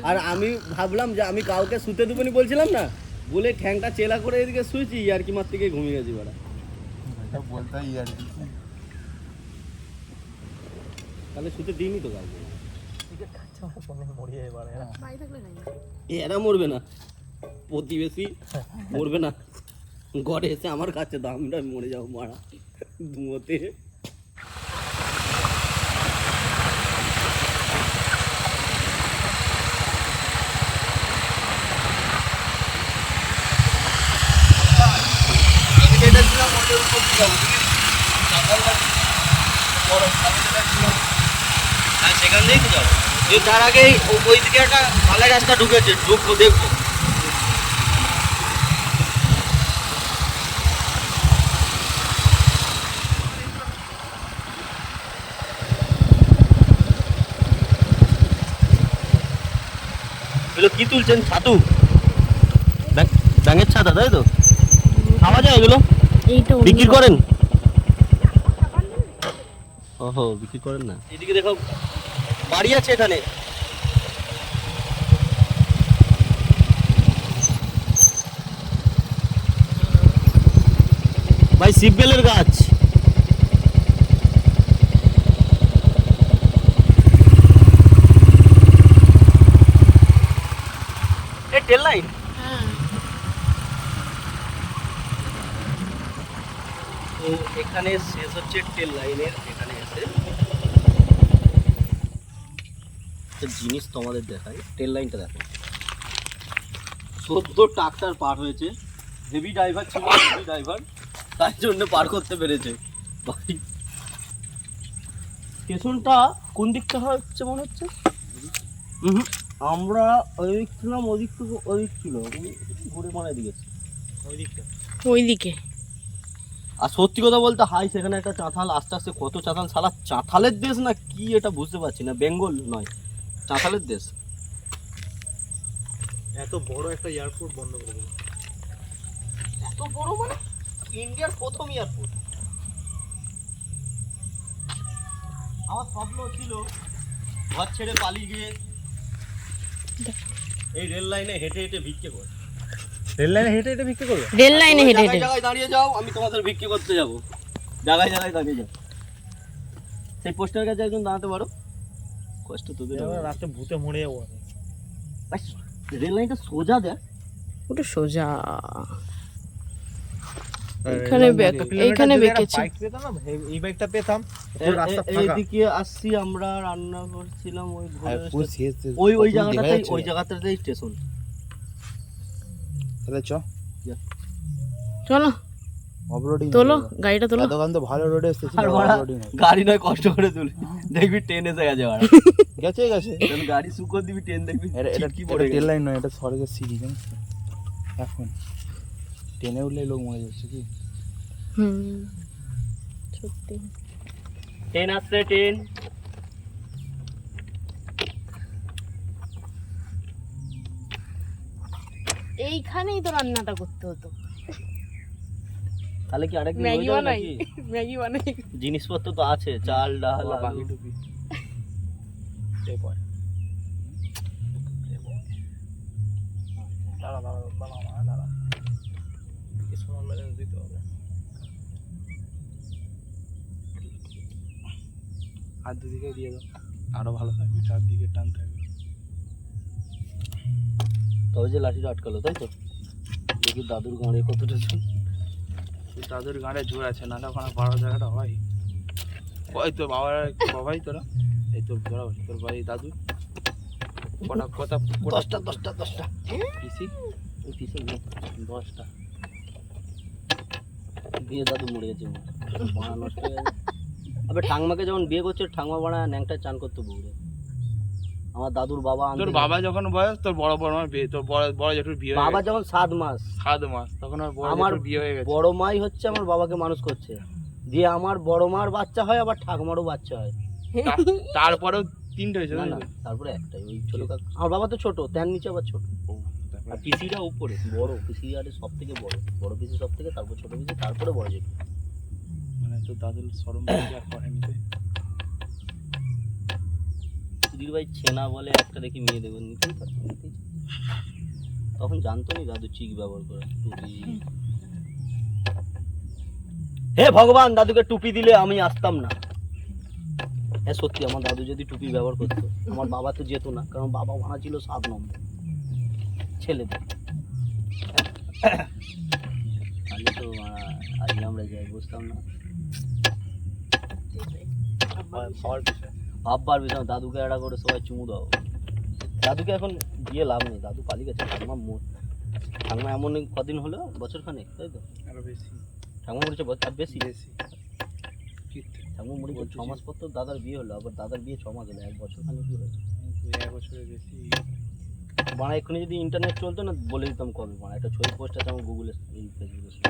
আর আমি ভাবলাম যে আমি কাউকে শুতে দেবো নি বলছিলাম না, বলে ঠ্যাংটা চেলা করে এদিকে শুয়েছি, আর কি মার থেকে ঘুমিয়ে গেছি বাড়া। এটা বলতে হয় আর কি। তাহলে শুতে দিইনি তো কাউকে। বাড়ি থাকলে নাই। এরা মরবে না, প্রতিবেশী মরবে না, ঘরে এসে আমার কাছে দামটা মরে যাবো মারা ধুঁয়োতে। হ্যাঁ সেখান দিয়েই তো যাবো, যে তার আগেই ওই দিকে একটা ভালো রাস্তা ঢুকেছে, ঢুকবো দেখবো। এগুলো কি তুলছেন? ছাতু, ব্যাঙের ছাতা, তাই তো? খাওয়া যায় এগুলো? এইটা বিক্রি করেন? ওহো, বিক্রি করেন না। এদিকে দেখো বাড়ি আছে এখানে। ভাই শিববেলের গাছ। এ টেল লাইন। হ্যাঁ তো এখানে শেষ হচ্ছে টেল লাইনের, এখানে এসে একটা জিনিস তোমাদের দেখাই, টেল লাইনটা দেখো। 14 ট্রাক্টর পার হয়েছে, হেভি ড্রাইভার ছিল, হেভি ড্রাইভার, তাই জন্য পার করতে পেরেছে। ভাই স্টেশনটা কোন দিকটা হচ্ছে মনে হচ্ছে? আমরা ওই দিক ছিলাম, ওদিক থেকে ওই দিক ছিল, ঘুরে মানে দিকে ওইদিকে আর সত্যি কথা বলতে হাই সেখানে একটা চাঁথাল, আস্তে আস্তে কত চাঁথাল, শালা চাঁথালের দেশ না কি এটা বুঝতে পারছি না, বেঙ্গল নয় চাঁথালের দেশ। এত বড় একটা এয়ারপোর্ট বন্ধ করে দিল। এত বড় মানে ইন্ডিয়ার প্রথম এয়ারপোর্ট। আমার স্বপ্ন ছিল ঘর ছেড়ে পালিয়ে গিয়ে এই রেল লাইনে হেঁটে হেঁটে ভিক্ষে কর। রেল লাইনে হেঁটে হেঁটে বিক্রি করবে? রেল লাইনে তোমরা হেঁটে জায়গায় হেঁটে জায়গায় দাঁড়িয়ে যাও, আমি তোমাদের ভিক্ষে করতে যাব। জায়গায় জায়গায় দাঁড়িয়ে যাও, সেই পোস্টারের কাছে একজন দাঁড়াতে পারো। কষ্ট তোদের হবে। রাতে ভূতে মরে যাবো। ভাই, রেল লাইনটা সোজা দেখ। ওটা সোজা এইখানে বেঁকেছে। বাইক পেতাম না, এই বাইকটা পেতাম। এইদিকে আসছি আমরা, রান্না করছিলাম ওই ওই জায়গাটাতেই স্টেশন। তাহলে চ চলো অফরোডিং তোলো গাড়িটা তোলো। দোকান তো ভালো রোডে এসেছে, আর বাড়া, গাড়ি নয় কষ্ট করে তুলি, দেখবি ট্রেন এসে গেছে বাড়া। গেছে গেছে। যখন গাড়ি সুকর দিবি ট্রেন দেখবি এটা কি কি পড়ে টেল লাইন নয়, এটা স্বর্গের সিঁড়ি জানিস তো? এখন ট্রেনে উঠলে লোক মরে যাচ্ছে কি। সত্যি ট্রেন আসছে, ট্রেন। এইখানেই তো রান্নাটা করতে হতো। তাহলে কি আরেকদিন ম্যাগি হয়ে যাবে বানাই, নাকি? ম্যাগি বানাই। জিনিসপত্র তো আছে, চাল ডাল আলু। বাকি টুপি এই পয় দাঁড়া দাঁড়া দাঁড়া দাঁড়া কিছু মেরে দিতে হবে। হাত দুদিকে দিয়ে দাও, আরো ভালো থাকবে, চারদিকে টান থাকবে। তবে যে লাঠিটা আটকালো, তাই তো? দেখি দাদুর গাঁড়ে কতটা ছিল। দাদুর গাঁড়ে জোর আছে, নাহলে ওখানে বাড়ার জায়গাটা হয়। ওই তো বাবার বাবাই তোরা, এই তো তোরা তোর ভাই দাদু কটা কথা দশটা পিসি ওই পিসে 10টা বিয়ে দাদু মরে গেছে, বাড়া নষ্ট হয়ে গেছে। আবে ঠাংমাকে যখন বিয়ে করছে, ঠাংমা বাড়া ন্যাংটা চান করতে বউরে। আমার দাদুর বাবা তোর বাবা যখন বয়স, তোর বড় বড় মার বিয়ে, তোর বড় জেঠুর বিয়ে বাবা যখন 7 মাস, 7 মাস, তখন আর বড় আমার জেঠুর বিয়ে হয়ে গেছে। বড় মাই হচ্ছে আমার বাবাকে মানুষ করছে, দিয়ে আমার বড় মার বাচ্চা হয়, আবার ঠাকুমারও বাচ্চা হয়। তারপরেও 3টে হয়েছে না না, তারপরে একটাই, ওই ছোট কাকা। আমার বাবা তো ছোট, তার নিচে আবার ছোট, আর পিসিটা উপরে বড়। পিসি আরে সব থেকে বড় পিসি সব থেকে, তারপর ছোট পিসি, তারপরে বড় জেঠু। মানে তোর দাদুর শরম আর করেনি তো। সুধীর ভাই ছেনা বলে একটা দেখি মেয়ে দেবেন, নিতেই পারতো, তখন জানতো নি দাদু চিক ব্যবহার করে টুপি। হে ভগবান, দাদুকে টুপি দিলে আমি আসতাম না। হ্যাঁ সত্যি, আমার দাদু যদি টুপি ব্যবহার করতো, আমার বাবা তো যেত না, কারণ বাবা ভাড়া ছিল 7 নম্বর ছেলেদের। তাহলে তো আজকে আমরা যাই, বুঝতাম না। ভাববার বিষয়, দাদুকে একটা করে সবাই চুমু দাও। দাদুকে এখন গিয়ে লাভ নেই, দাদু পালিয়ে গেছে। ঠাকুমা এমন কদিন হলো, বছর খানেক, তাই তো? আরো বেশি ঠাকুমা মরেছে আর বেশি। বেশি ঠাকুমা মরেছে 6 মাস পর তো দাদার বিয়ে হলো, আবার দাদার বিয়ে 6 মাস হলো, 1 বছর খানেক কি হয়েছে। 1 বছরের বেশি। বাড়া এক্ষুনি যদি ইন্টারনেট চলতো না, বলে দিতাম কবে। বাড়া একটা ছবি পোস্ট আছে আমার গুগলে, ফেসবুকে।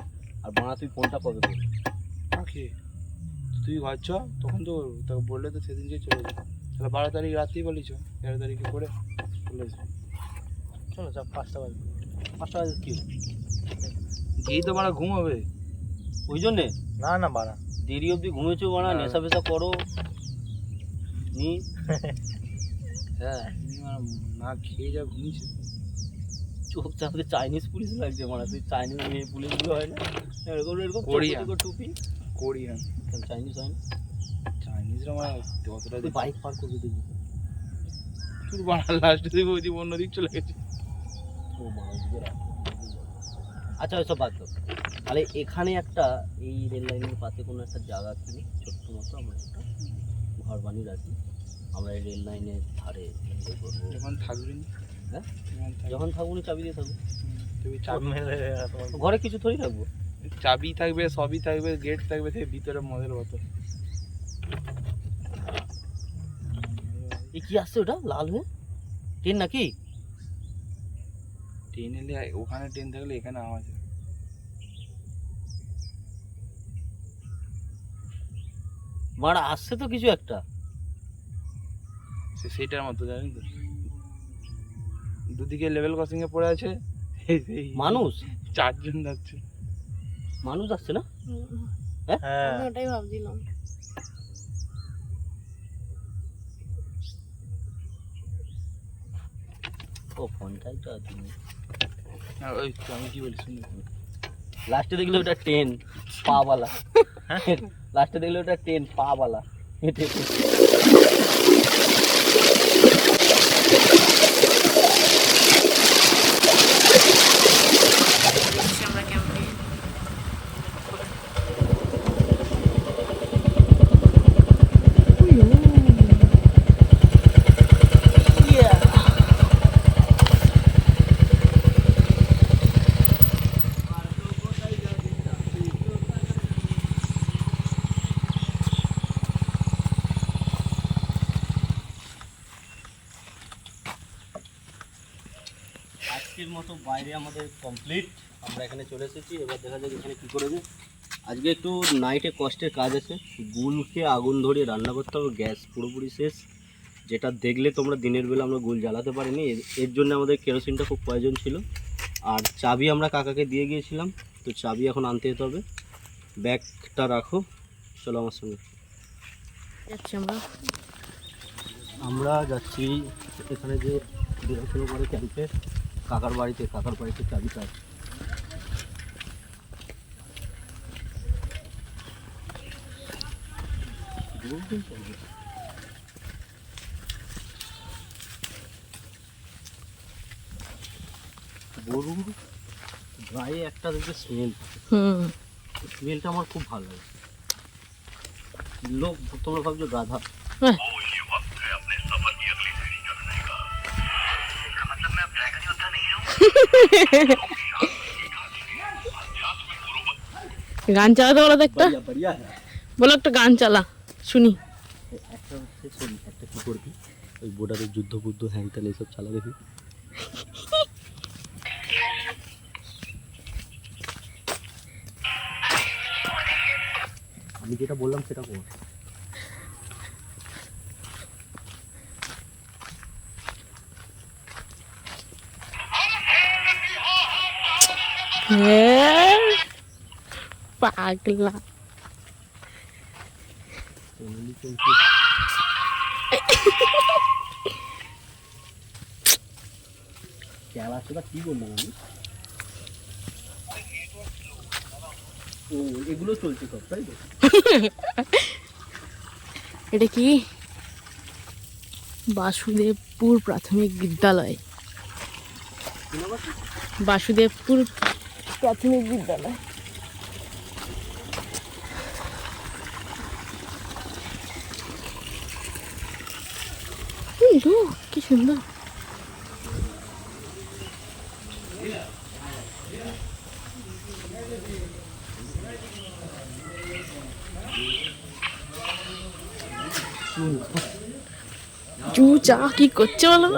আর বাড়া তুই ফোনটা কবে করবি? ওকে, তুই ঘর চ, তখন তো তোকে বললে তো সেদিনকে চলে যাবে। তাহলে 12 তারিখ রাতেই বলিস, 13 তারিখে করে চলে যাবে। চলো যা, 5টা বাজে। 5টা বাজে কি যেই তো বাড়া ঘুম হবে, ওই জন্যে না না বাড়া, দেরি অবধি ঘুমেছো বাড়া, নেশা ফেশা করো নি। হ্যাঁ, না খেয়ে যা ঘুমিয়েছে। চোখ চাঁদে চাইনিজ পুলিশ লাগছে মারা, তুই চাইনিজ মেয়ে পুলিশগুলো হয় না এরকম এরকম কোরিয়ান। ছোট ছোট টুপি। কোরিয়ান চাইনিজ হয় না, চাইনিজরা মানে অতটা তুই বাইক পার করবি দেখবি। তুই বাড়া লাস্টে দেখবো ওই দিকে অন্যদিক চলে গেছে। ও মা, ওদিকে রাখ। আচ্ছা ওইসব বাদ দাও, তাহলে এখানে একটা এই রেল লাইনের পাশে কোনো একটা জায়গা কিনে ছোট্ট মতো আমরা একটা ঘর বানিয়ে রাখি। আমরা এই রেল লাইনের ধারে এনজয় করবো। যখন থাকবি না, হ্যাঁ যখন যখন থাকবো নি চাবি দিয়ে থাকবো, তুই চাবি ঘরে কিছু থরি রাখবো। চাবি থাকবে, সবই থাকবে, গেট থাকবে, থেকে ভিতরে মদের বোতল। এই কি আসছে ওটা লাল হয়ে? ট্রেন নাকি? ট্রেন এলে ওখানে ট্রেন থাকলে এখানে আওয়াজ হয়। মারা আসছে তো কিছু একটা। সেইটার মতো জানি তো, দুদিকে লেভেল ক্রসিং এ পড়ে আছে। মানুষ 4 জন যাচ্ছে। মানুষ আসছে না? হ্যাঁ আমি ওটাই ভাবছিলাম। ও ফোনটাই তো আছে। ওই তো আমি কি বলি শুনি। লাস্টে দেখলে ওটা ট্রেন পাওয়ালা। লাস্টে দেখলে ওটা ট্রেন পাওয়ালা। আমরা ক্যাম্পে আজকের মতো বাইরে আমাদের কমপ্লিট। আমরা এখানে চলে এসেছি, এবার দেখা যাক এখানে কী করে যায়। আজকে একটু নাইটে কষ্টের কাজ আছে, গুলকে আগুন ধরিয়ে রান্না করতে হবে। গ্যাস পুরোপুরি শেষ, যেটা দেখলে তোমরা দিনের বেলা আমরা গুল জ্বালাতে পারিনি। এর জন্য আমাদের কেরোসিনটা খুব প্রয়োজন ছিল। আর চাবি আমরা কাকাকে দিয়ে গিয়েছিলাম, তো চাবি এখন আনতে যেতে হবে। ব্যাগটা রাখো, চলো আমার সঙ্গে। যাচ্ছি আমরা। আমরা যাচ্ছি এখানে যে বেরোছিল পরে ক্যাম্পে কাকার বাড়িতে চাবিটা আছে। গরুর গায়ে একটা দেখবে স্মেল থাকে, স্মেলটা আমার খুব ভালো লাগে। লোক তোমরা ভাবছো গাধা, হ্যাঁ। গান চালাতে বলো তো একটা, बढ़िया बढ़िया है। বলো একটা গান চালা শুনি। একটা হচ্ছে শোন, একটা কি করবি, ওই বর্ডারের যুদ্ধ বুদ্ধ হ্যান ত্যান এইসব চালা দেখি। আমি যেটা বললাম সেটা কর। হ্যাঁ, পাগলা। খেলা সেটা কি বললাম আমি, ও এগুলো চলছে সব, তাই তো? এটা কি বাসুদেবপুর প্রাথমিক বিদ্যালয়, বাসুদেবপুর প্রাথমিক বিদ্যালয়। কি সুন্দর। চু চা কি করছে বলো?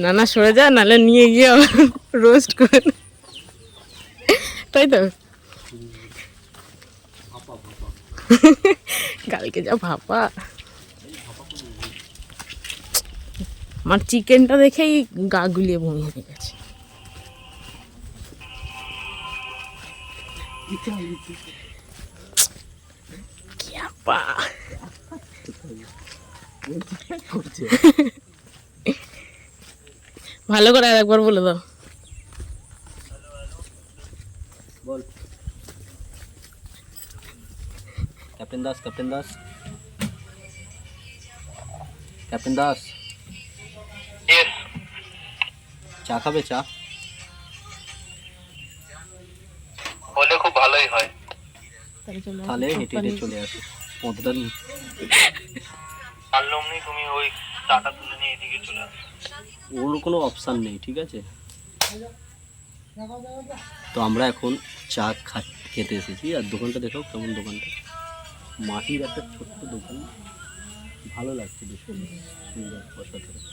না না সরে যা, নাহলে নিয়ে গিয়ে রোস্ট কর, তাই তো? কালকে যা ভাপা, আমার চিকেনটা দেখেই গা গুলিয়ে বমি হয়ে গেছে। কি আপা ভালো করে আর একবার বলে দাও। বল captain Das, captain Das, captain Das. চা খাবে? চা হলে খুব ভালোই হয়। তাহলে হেঁটে হেঁটে চলে আসো পথটা নিয়ে। পারলাম নি, তুমি ওই টাটা তুলে নিয়ে এদিকে চলে আসো। ওর কোনো অপশান নেই, ঠিক আছে? তো আমরা এখন চা খেতে এসেছি। আর দোকানটা দেখাও কেমন দোকানটা, মাটির একটা ছোট্ট দোকান, ভালো লাগছে, বেশ সুন্দর অসাধারণ।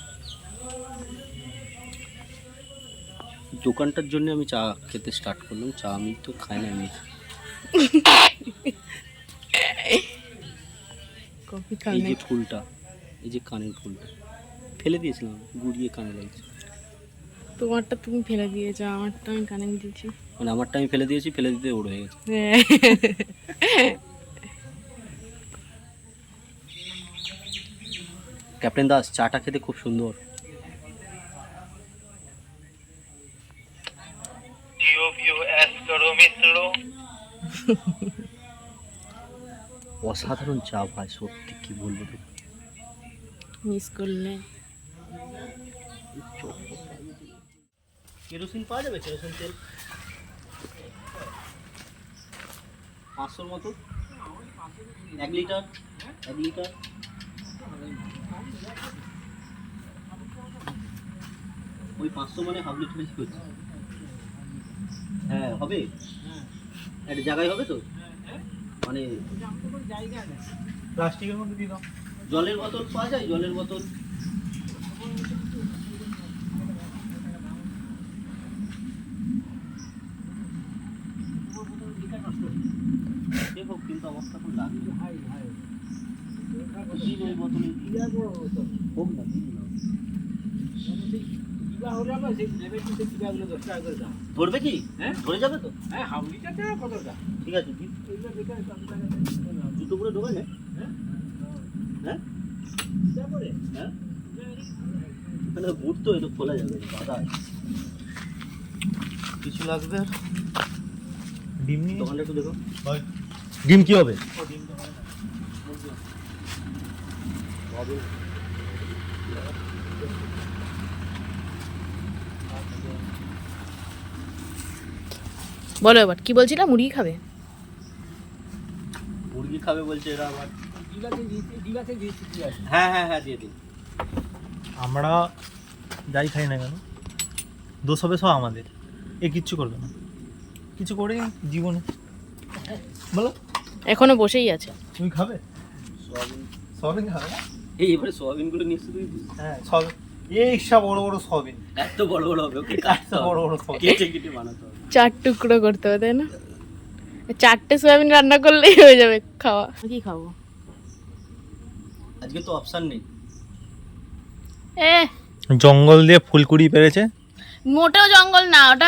দোকানটার জন্য আমি চা খেতে স্টার্ট করলাম। চা আমি তো খাই না এমনি। কফি এই খাও যে ফুলটা, এই যে কানের ফুলটা ফেলে দিয়েছিলাম, গুড়িয়ে কানে লাগছে। তোমারটা তুমি ফেলে দিয়েছো, আমারটা আমি কানে দিয়েছি। মানে আমারটা আমি ফেলে দিয়েছি, ফেলে দিতে ওড় হয়ে গেছে। ক্যাপ্টেন দাস, চাটা খেতে খুব সুন্দর। অসাধারণ চা ভাই, সত্যি কি বলবো তোকে। মিস করলে। কেরোসিন পাওয়া যাবে? কেরোসিন তেল 500 মতো, 1 লিটার, 1 লিটার। ওই 500 মানে হাফ লিটার হচ্ছে। হ্যাঁ হবে, একটা জায়গায় হবে তো, মানে প্লাস্টিকের মধ্যে দিয়ে দাও। জলের বোতল পাওয়া যায়? জলের বোতল দেখো, কিন্তু অবস্থা খুব লাগবে। দিন ওই বোতলে হোক না, দিন না। ধরবে কি? ধরে যাবে তো? ঠিক আছে, জুতো করে ঢোকা যায়? হ্যাঁ, বুট তো এটা খোলা যাবে, বাধা আছে। কিছু লাগবে আর? ডিম নিয়ে দোকানটা একটু দেখো। ডিম কি হবে? বলো এবার কি বলছিলাম, মুরগি খাবে? মুরগি খাবে বলছে এরা আবার। হ্যাঁ হ্যাঁ হ্যাঁ, দিয়ে দিন। আমরা যাই খাই না কেন, দোষ হবে সব আমাদের। এ কিচ্ছু করবে না, কিছু করে জীবনে। বলো, এখনো বসেই আছে। তুমি খাবে? সোয়াবিন, সয়াবিন খাবে না? এই এবারে সোয়াবিনগুলো নিয়ে শুধু হ্যাঁ, সয়াবিন। এই সব বড় বড় সয়াবিন, এত বড় বড় হবে, ওকে কাটতে হবে, বড় বড় সয়াবিন। কেটে কেটে বানাতে হবে। 4 টুকরো করতে হবে, তাই না? 4টে সয়াবিন রান্না করলেই হয়ে যাবে খাওয়া। কি খাবো আজকে তো অপশন নেই। এ? জঙ্গল দিয়ে ফুল কুড়িয়ে পেরেছে। মোটেও জঙ্গল না, ওটা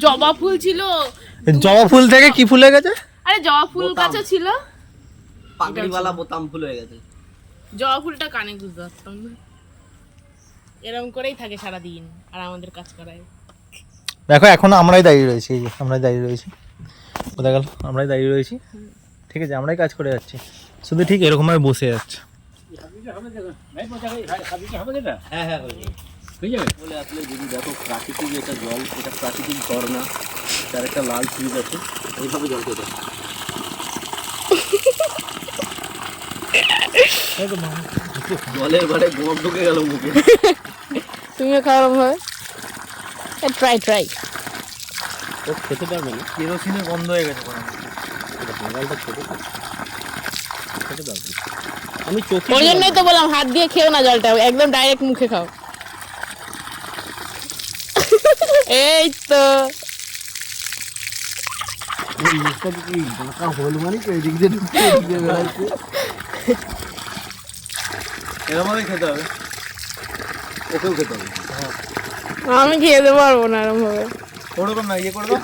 জবা ফুল ছিল। জবা ফুল থেকে কি ফুল হয়ে গেছে? আরে জবা ফুল বোতাম। কাছে ছিল, পাগড়িওয়ালা বোতাম ফুল হয়ে গেছে। জবা ফুলটা কানে গুঁজতে পারতাম না। এরকম করেই থাকে সারাদিন, আর আমাদের কাজ করায়। দেখো এখনো আমরাই দাঁড়িয়ে রয়েছি, এই যে আমরাই দাঁড়িয়ে রয়েছি। কোথায় গেল? আমরাই দাঁড়িয়ে রয়েছি, ঠিক আছে, আমরাই কাজ করে যাচ্ছি, শুধু ঠিক এরকমভাবে বসে যাচ্ছে। হ্যাঁ হ্যাঁ হয়ে যাবে বলে আসলে যদি দেখো, প্রাকৃতিক এটা জল, এটা প্রাকৃতিক ঝর্ণা, তার একটা লাল সুইচ আছে, এইভাবে জল খেতে। জলের ঘরে গোপ ঢুকে গেল মুখে। তুমিও খাওয়া ভাবে, ট্রাই। ও খেতে পারবে না, কেরোসিনের গন্ধ হয়ে গেছে। বাঙালটা খেতে পারবে, খেতে পারবে না। আমি চোখে ওই জন্যই তো বললাম হাত দিয়ে খেও না জলটা, একদম ডাইরেক্ট মুখে খাও। এই তো এরকমভাবে খেতে হবে, ওকেও খেতে হবে। আমি খেয়ে দিতে পারবো না এরকম ভাবে। ওরকম না, ইয়ে করে দাও।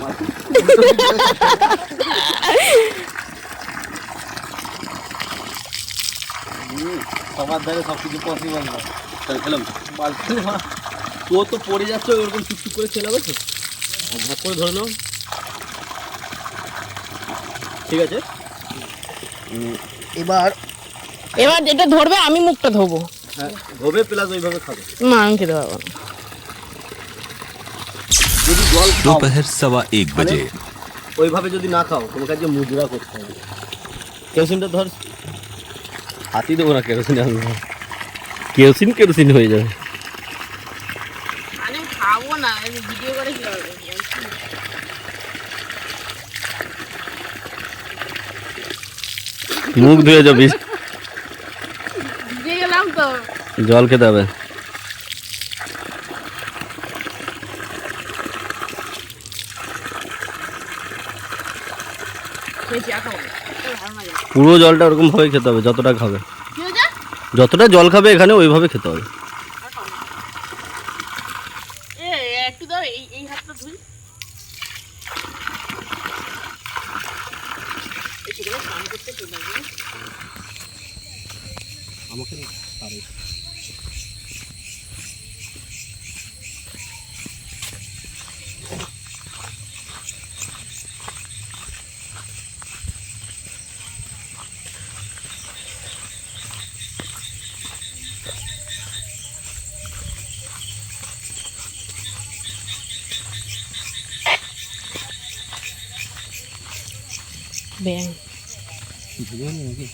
সবার ধারে সব কিছু পসিবল না। তাহলে খেলাম তো, তো পড়ে যাচ্ছে ওরকম চুপচুপ করে খেলে হবে তো, ভাগ করে ধরে নাও। ঠিক আছে, এবার এবার যেটা ধরবে আমি মুখটা ধোবো। হ্যাঁ ধোবে, প্লাস ওইভাবে খাবে। না আমি খেতে পারবো না। যদি জল খাও, दोपहर 1:15 बजे। ওইভাবে যদি না খাও, তোমাকে আজকে মুদ্রা করতে হবে। কেরোসিনটা ধর, হাতি দেবো না কেরোসিন, কেরোসিন হয়ে যাবে। আমি খাবো না, ভিডিও করে কি হবে? মুখ ধুয়ে যাবি। ভিজে গেলে জল খেতে হবে। খেয়েছি আর খাবো না। এটা ভালো লাগে না। পুরো জলটা ওরকম ভাবে খেতে হবে, যতটা খাবে, কি হয়েছে? যতটা জল খাবে এখানে ওইভাবে খেতে হবে। আর খাবো না। একটু দাও, এই হাতটা ধুই। সেখানে স্নান করতে চলে যাবে। আমাকে পারে ব্যাং নাকি?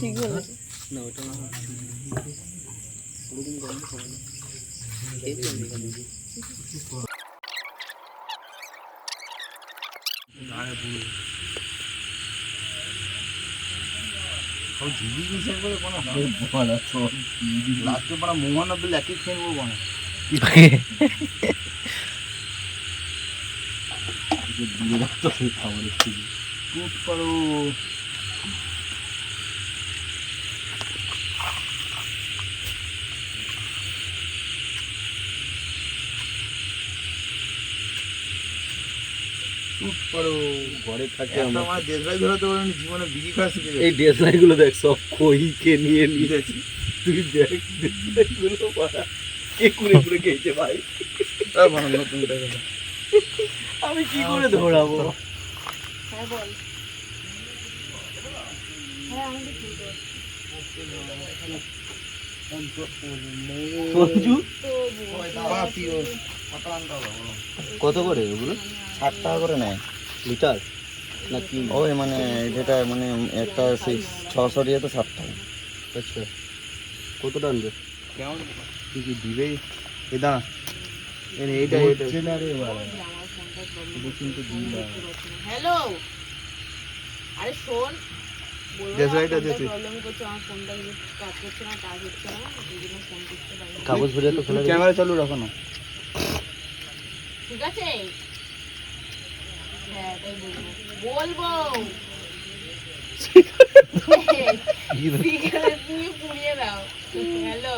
ঠিক বলেছে। না ওটা ওরকম গরম খাবে না। খেয়েছি আমি এখানে। লাস্টে পারা মোহন বিল একই খেয়ে নেবো বানা টুট করো। ঘরে থাকে একটা আমার দেশলাই ধরাতে পারেনি জীবনে বিড়ি খাওয়া শিখে এই ডেসলাই গুলো দেখ সব কইকে নিয়ে নিয়েছি। তুই দেখ ডেসলাই গুলো পাড়া কে কুড়ে কুড়ে খেয়েছে ভাই। নতুন দেখা আমি কি করে ধরাবো? হ্যাঁ বল। হ্যাঁ আমি সঞ্জু তো কত করে ওগুলো? 60 টাকা করে নেয় লিটার নাকি? ওই মানে যেটা মানে একটা সেই 600 দিয়ে তো 60 টাকা। আচ্ছা কতটা আনবে? কেমন কি কি দিবেই এ দাঁড়া এইটা হ্যালো, আরে শোন, ডেসলাইটটা দে তুই। প্রবলেম করছে, আমার ফোনটা কাজ করছে না, কাজ হচ্ছে না, এই জন্য ফোন করতে পারি না। কাগজ ভরে তো খোলা ক্যামেরা চালু রাখো না। ঠিক আছে, হ্যাঁ তাই বলবো সিগারেট নিয়ে পুড়িয়ে দাও। হ্যালো,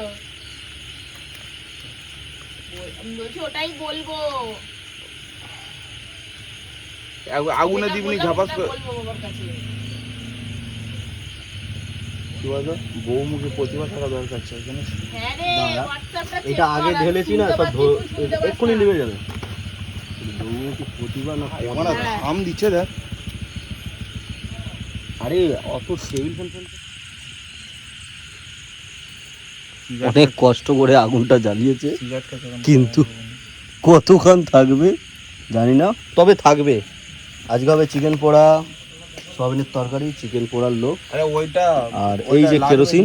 আমি বলছি ওটাই বলবো। আগুনে যেটা দিবনি বললাম ঝাপাস ওটা করে বলবো বাবার কাছে। কি বলতো বউ মুখে প্রতিভা থাকা দরকার আছে জানিস। হ্যাঁ রে, দাঁড়া। হোয়াটসঅ্যাপটা এটা check আগে কর, আমি ঢেলেছি না, শুনতে সব পাচ্ছি, তুই শুনতে পাচ্ছিস এক্ষুনি না। নেমে যাবে। বউয়ের কি প্রতিভা না? আমার হ্যাঁ। আম দিচ্ছে দেখ। আরে অত টেবিল ফ্যান ফ্যান অনেক কষ্ট করে আগুনটা জ্বালিয়েছে, কিন্তু কতক্ষণ থাকবে জানি না, তবে থাকবে। আজকে হবে চিকেন পোড়া, সয়াবিনের তরকারি, চিকেন পোড়ার লোক, আরে ওইটা আর এই যে কেরোসিন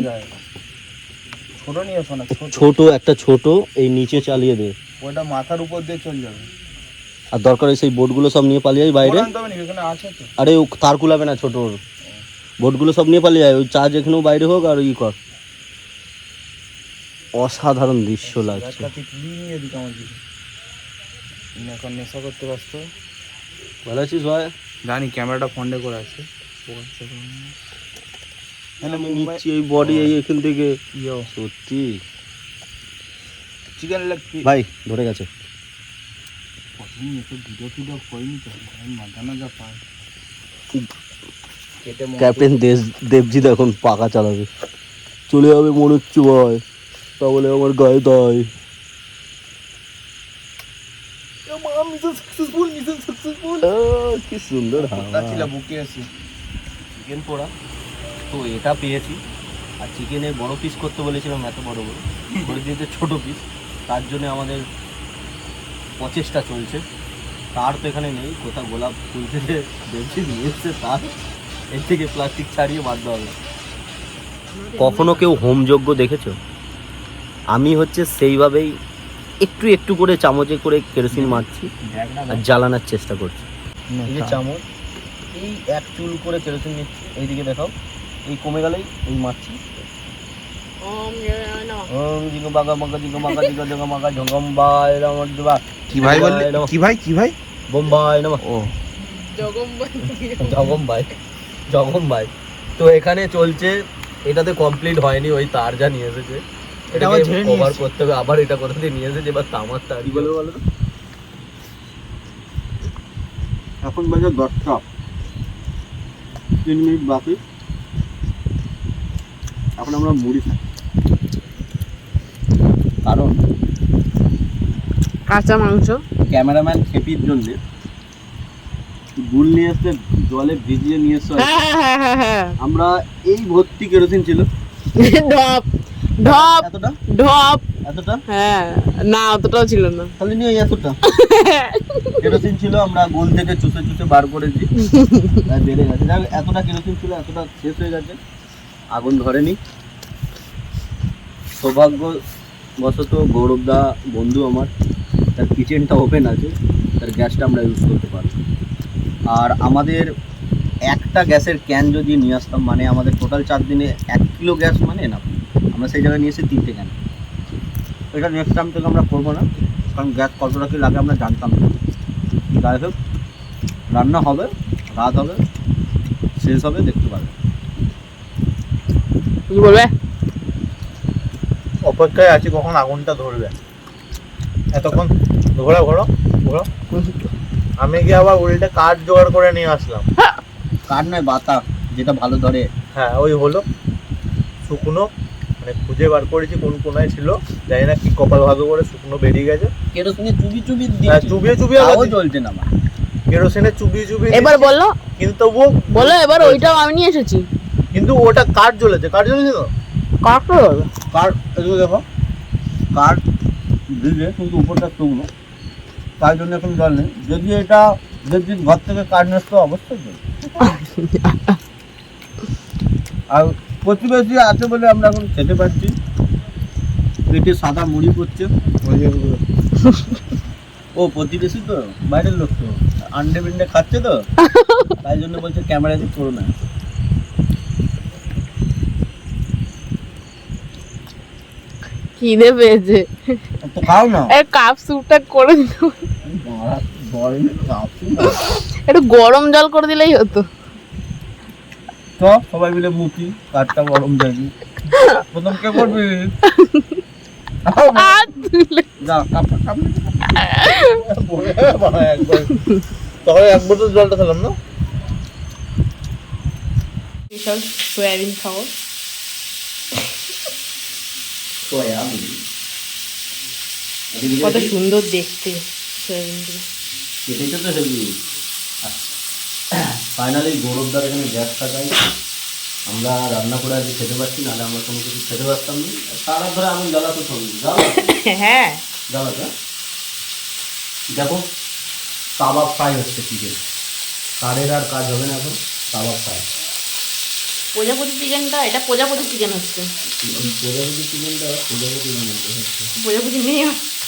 ছোট নিয়ে আসো না, ছোট একটা ছোট এই নিচে চালিয়ে দে। ওইটা মাথার উপর দিয়ে চলে যাবে। আর দরকার হয় সেই বোর্ডগুলো সব নিয়ে পালিয়ে যায় বাইরে। আনতে হবে না, এখানে আছে তো। আরে ও তার কুলাবে না, ছোট বোর্ডগুলো সব নিয়ে পালিয়ে যায়, ওই চার্জ এখানেও বাইরে হোক আর ই কর। অসাধারণ দৃশ্য লাগছে। একটা তুই নিয়ে দিতে আমার দিকে। এখন নেশা করতে ব্যস্ত। ভালো আছিস ভাই? জানি ক্যামেরাটা ফন্ডে করে আছে। আমি নিচ্ছি এই বডি এই এখান থেকে। ইয়ো সত্যি চিকেন লেগ পিস ভাই ধরে গেছে। প্রথমে একটু ভিডিও ফিডিও করিনি তো, মাথা না যা পায় কেটে ক্যাপ্টেন দেবজিৎ এখন পাকা চালাবে, চলে যাবে মনে হচ্ছে ভাই, তা বলে আমার গায়ে দায়। কি সুন্দর হাওয়া। বুকে আছে চিকেন পোড়া তো এটা পেয়েছি, আর চিকেনের বড় পিস করতে বলেছিলাম, এত বড় বড় করে দিতে ছোট পিস, তার জন্য আমাদের প্রচেষ্টা চলছে। তার তো এখানে নেই, কোথাও গোলাপ ফুল থেকে বেঁচে নিয়ে এসছে তার, এর থেকে প্লাস্টিক ছাড়িয়ে বাধ্য হবে। কখনো কেউ হোমযজ্ঞ দেখেছো? আমি হচ্ছে সেইভাবেই একটু একটু করে চামচে করে কেরোসিন মারছি আর জ্বালানোর চেষ্টা করছি। এই যে চামচ, এই এক চুল করে কেরোসিন নিচ্ছি, এইদিকে দেখাও, এই কমে গেলেই এই মারছি। জিগো বাগা মাগা জিগো মাগা জিগো জিগো মাগা জগম্বাই রামার দেবা। কি ভাই বললে? কি ভাই কি ভাই? বোম্বাই নামা। ও জগম্বাই। তো এখানে চলছে, এটাতে কমপ্লিট হয়নি, ওই তার যা নিয়ে এসেছে এটা আবার ঝেড়ে নিয়ে কভার এসেছে। করতে হবে, আবার এটা কোথা দিয়ে নিয়ে এসেছে, এবার তামার তার কি বলবো বলো তো? এখন বাজে 10টা, 3 মিনিট বাকি, এখন আমরা মুড়ি খাই। কারণ কাঁচা মাংস ক্যামেরাম্যান খেপির জন্য গুল নিয়ে এসে জলে ভিজিয়ে নিয়ে এসে হ্যাঁ আমরা এই ভর্তি কেরোসিন ছিল ঢপ ঢপ এতটা ঢপ এতটা হ্যাঁ না অতটাও ছিল না তাহলে নিয়ে এতটা কেরোসিন ছিল, আমরা গোল থেকে চুষে চুষে বার করেছি, তাই বেড়ে গেছে। যাই হোক, এতটা কেরোসিন ছিল, এতটা শেষ হয়ে গেছে, আগুন ধরেনি। সৌভাগ্যবশত গৌরবদা বন্ধু আমার, তার কিচেনটা ওপেন আছে, তার গ্যাসটা আমরা ইউজ করতে পারি। আর আমাদের একটা গ্যাসের ক্যান যদি নিয়ে আসতাম, মানে আমাদের টোটাল 4 দিনে 1 কিলো গ্যাস, মানে না, আমরা সেই জায়গায় নিয়ে এসে 3টে ক্যান। এটা নেক্সট টাইম থেকে আমরা করবো না, কারণ গ্যাস কতটা কি লাগে আমরা জানতাম না। যাই হোক, রান্না হবে, রাত হবে, শেষ হবে, দেখতে পাবে। কি বলবে অপেক্ষায় আছি কখন আগুনটা ধরবে। এতক্ষণ ঘোরা ঘোরা ঘোরা, আমি গিয়ে আবার উল্টে কাঠ জোগাড় করে নিয়ে আসলাম। কাঠ নয়, বাতা, যেটা ভালো ধরে। হ্যাঁ ওই হলো শুকনো, মানে খুঁজে বার করেছি কোন কোনায় ছিল, জানি না কি কপাল ভাগ্য করে শুকনো বেরিয়ে গেছে। কেরোসিনে চুবি চুবি হ্যাঁ, চুবিয়ে চুবিয়ে তাও আবার জ্বলছে না আমার। কেরোসিনে চুবিয়ে চুবিয়ে এবার দিচ্ছি, বললো কিন্তু তবুও বলো এবার ওইটাও আমি নিয়ে এসেছি কিন্তু ওটা কাঠ জ্বলেছে। কাঠ জ্বলেছে তো কাকড় কাঠ, এগুলো দেখো, কাঠ ভিজে কিন্তু উপরটা শুকনো, তাই জন্য এখন জল নেই। যদি এটা যেদিন ঘর থেকে কাঠ নষ্ট অবশ্যই জল। আর প্রতিবেশী আছে বলে আমরা এখন খেতে পারছি, পেটে সাদা মুড়ি পড়ছে। ও প্রতিবেশী তো, বাইরের লোক তো, আন্ডে বিন্ডে খাচ্ছে তো, তাই জন্য বলছে ক্যামেরাতে করো না। খিদে পেয়েছে তো খাও না, কাপ স্যুপটা করে দিল গরমে কাঁপছি না। একটু গরম জল করে দিলেই হতো তো সবাই মিলে মুখি কাঠটা গরম যায়নি। প্রথম কে করবি? আর তুলে যা কাপড় কাপড় তখন 1 বোতল জলটা খেলাম না। স্পেশাল সয়াবিন খাবো কত সুন্দর দেখতে সয়াবিনগুলো কেটেছে তো হেবি। ফাইনালি গৌরবদার এখানে গ্যাস থাকায় আমরা রান্না করে আজকে খেতে পারছি, নাহলে আমরা কোনো কিছু খেতে পারতাম না। তারা ধরে আমি জ্বালাতে থাকি, হ্যাঁ জ্বালাতে। দেখো তাওয়া ফ্রাই হচ্ছে চিকেন, কারের আর কাজ হবে না এখন, তাওয়া ফ্রাই। প্রজাপতি চিকেনটা, এটা প্রজাপতি চিকেন হচ্ছে প্রজাপতি চিকেনটা প্রজাপতি বানাতে হচ্ছে। প্রজাপতি নেই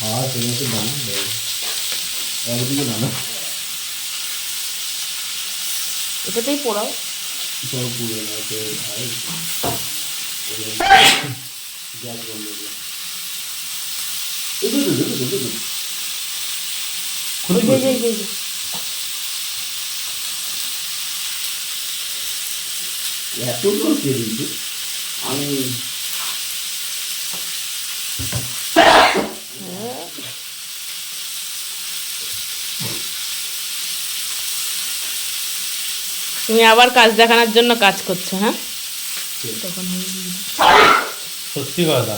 হ্যাঁ প্রজাপতি বানাতে একদিকে নানা এটাতেই পোড়াও সব পুরো না তো ভাই, গ্যাস বন্ধ করে খুলে এত জল কে দিয়েছে আমি। তুমি আবার কাজ দেখানোর জন্য কাজ করছো হ্যাঁ সত্যি কথা,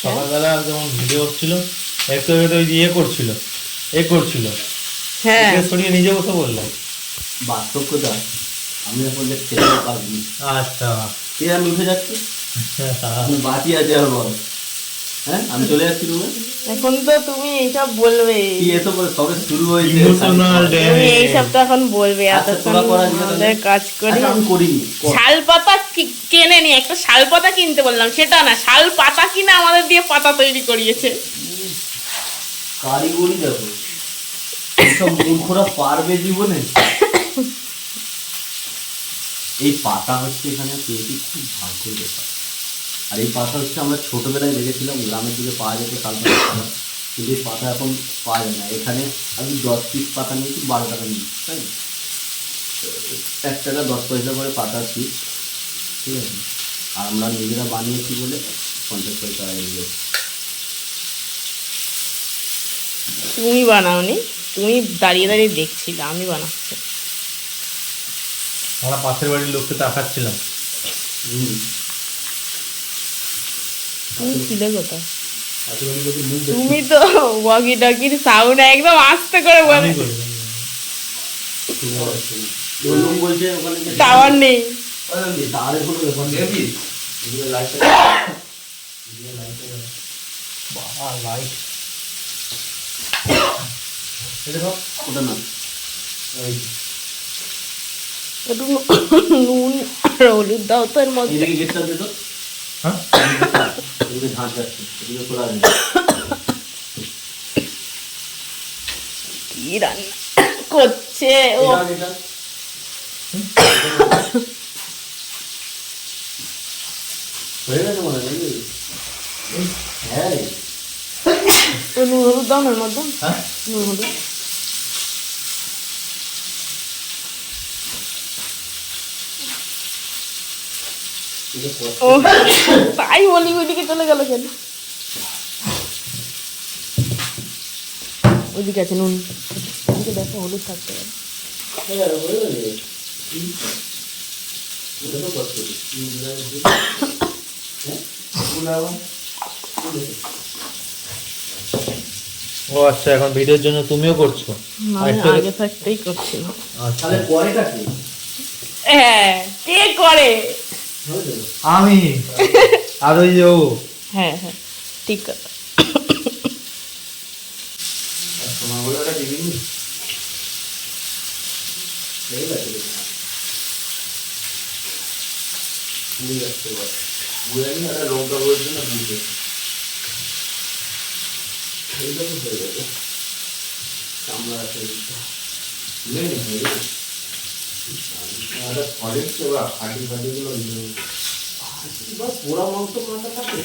সকালবেলা যেমন ভিডিও হচ্ছিল একটু একটু ইয়ে করছিল হ্যাঁ একে সরিয়ে নিজে বসে বললাম। বাস্তব কথা, আমি এখন যে খেতে পারবি আচ্ছা কে আমি উঠে যাচ্ছি, বাকি আছে আর বল। হ্যাঁ আমি চলে যাচ্ছি রুমে। এখন তো তুমি এইসব বলবে, কি এসব বলে সবে শুরু হয়েছে। ইমোশনাল তুমি এইসব তো এখন বলবে। আচ্ছা, এতক্ষণ তোরা করা জিনিস আমাদের কাজ করি। আচ্ছা, আমি করিনি। শাল পাতা কেনে নি, একটা শাল পাতা কিনতে বললাম, সেটা না, শাল পাতা কিনে আমাদের দিয়ে পাতা তৈরি করিয়েছে। কারিগরি দেখো, এইসব মূর্খরা পারবে জীবনে। এই পাতা হচ্ছে এখানে পেয়েছি, খুব ভাগ্যের ব্যাপার। আর এই পাতা হচ্ছে আমরা ছোটবেলায় দেখেছিলাম গ্রামের দিকে পাওয়া যেত শাল পাতা, কিন্তু এই পাতা এখন পাওয়া যায় না। এখানে আমি 10 পিস পাতা নিয়েছি 12 টাকা নিয়েছি, তাই না? 1 টাকা 10 পয়সা করে পাতার পিস, ঠিক আছে। আর আমরা নিজেরা বানিয়েছি বলে 50 পয়সা এগুলো। তুমি বানাওনি, তুমি দাঁড়িয়ে দাঁড়িয়ে দেখছিলে আমি বানাচ্ছি। আমরা পাশের বাড়ির লোককে তাকাচ্ছিলাম। তুমি ছিলে কোথায়? আশেপাশে যদি মুখ তুমি তো ওয়াকি টকির সাউন্ড একদম আস্তে করে বলে, আমি করি। লোক বলছে ওখানে যে টাওয়ার নেই। তাহলে কোনো ব্যাপার নেই। বাবা লাইট ওটা না, একটু নুন আর হলুদ দাও তো এর মধ্যে। এদিকে গেটটা দে তো। হ্যাঁ এদিকে ঝাঁট যাচ্ছে, এদিকে খোলা আছে। কি রান্না করছে ও? হয়ে গেছে মনে হয় নাকি? হ্যাঁ রে। নুন হলুদ দাও না এর মধ্যে, হ্যাঁ নুন হলুদ। ও তাই বলি, ওইদিকে চলে গেল কেন? ওইদিকে আছে নুন, ওইদিকে দেখো হলুদ থাকতে পারে। হ্যাঁ, হয়ে গেছে। ওটা তো কষ্ট করি। হ্যাঁ? ওগুলো আবার ও আচ্ছা, এখন ভিডিওর জন্য তুমিও করছো? আমি আরেকটু- আগে থাকতেই করছিলাম। আচ্ছা তাহলে পরেটা কি? হ্যাঁ, কে করে? হয়েছে তো? আমি আর ওই যে ও হ্যাঁ হ্যাঁ ঠিক কথা। আর তোমার বলে ওটা দিবি? হয়ে গেছে দেখুন। পুড়ে যাচ্ছে এবার। পুড়ে নি, একটা লঙ্কা গুঁড়োর জন্য পুড়ছে। এইটা তো হয়ে গেছে। চামড়া আছে এইটা। পুড়ে নি, হয়ে গেছে। একটা সলিড তো বা হাঁটি ফাটিগুলো পোড়া মাংস কাঁটা থাকে।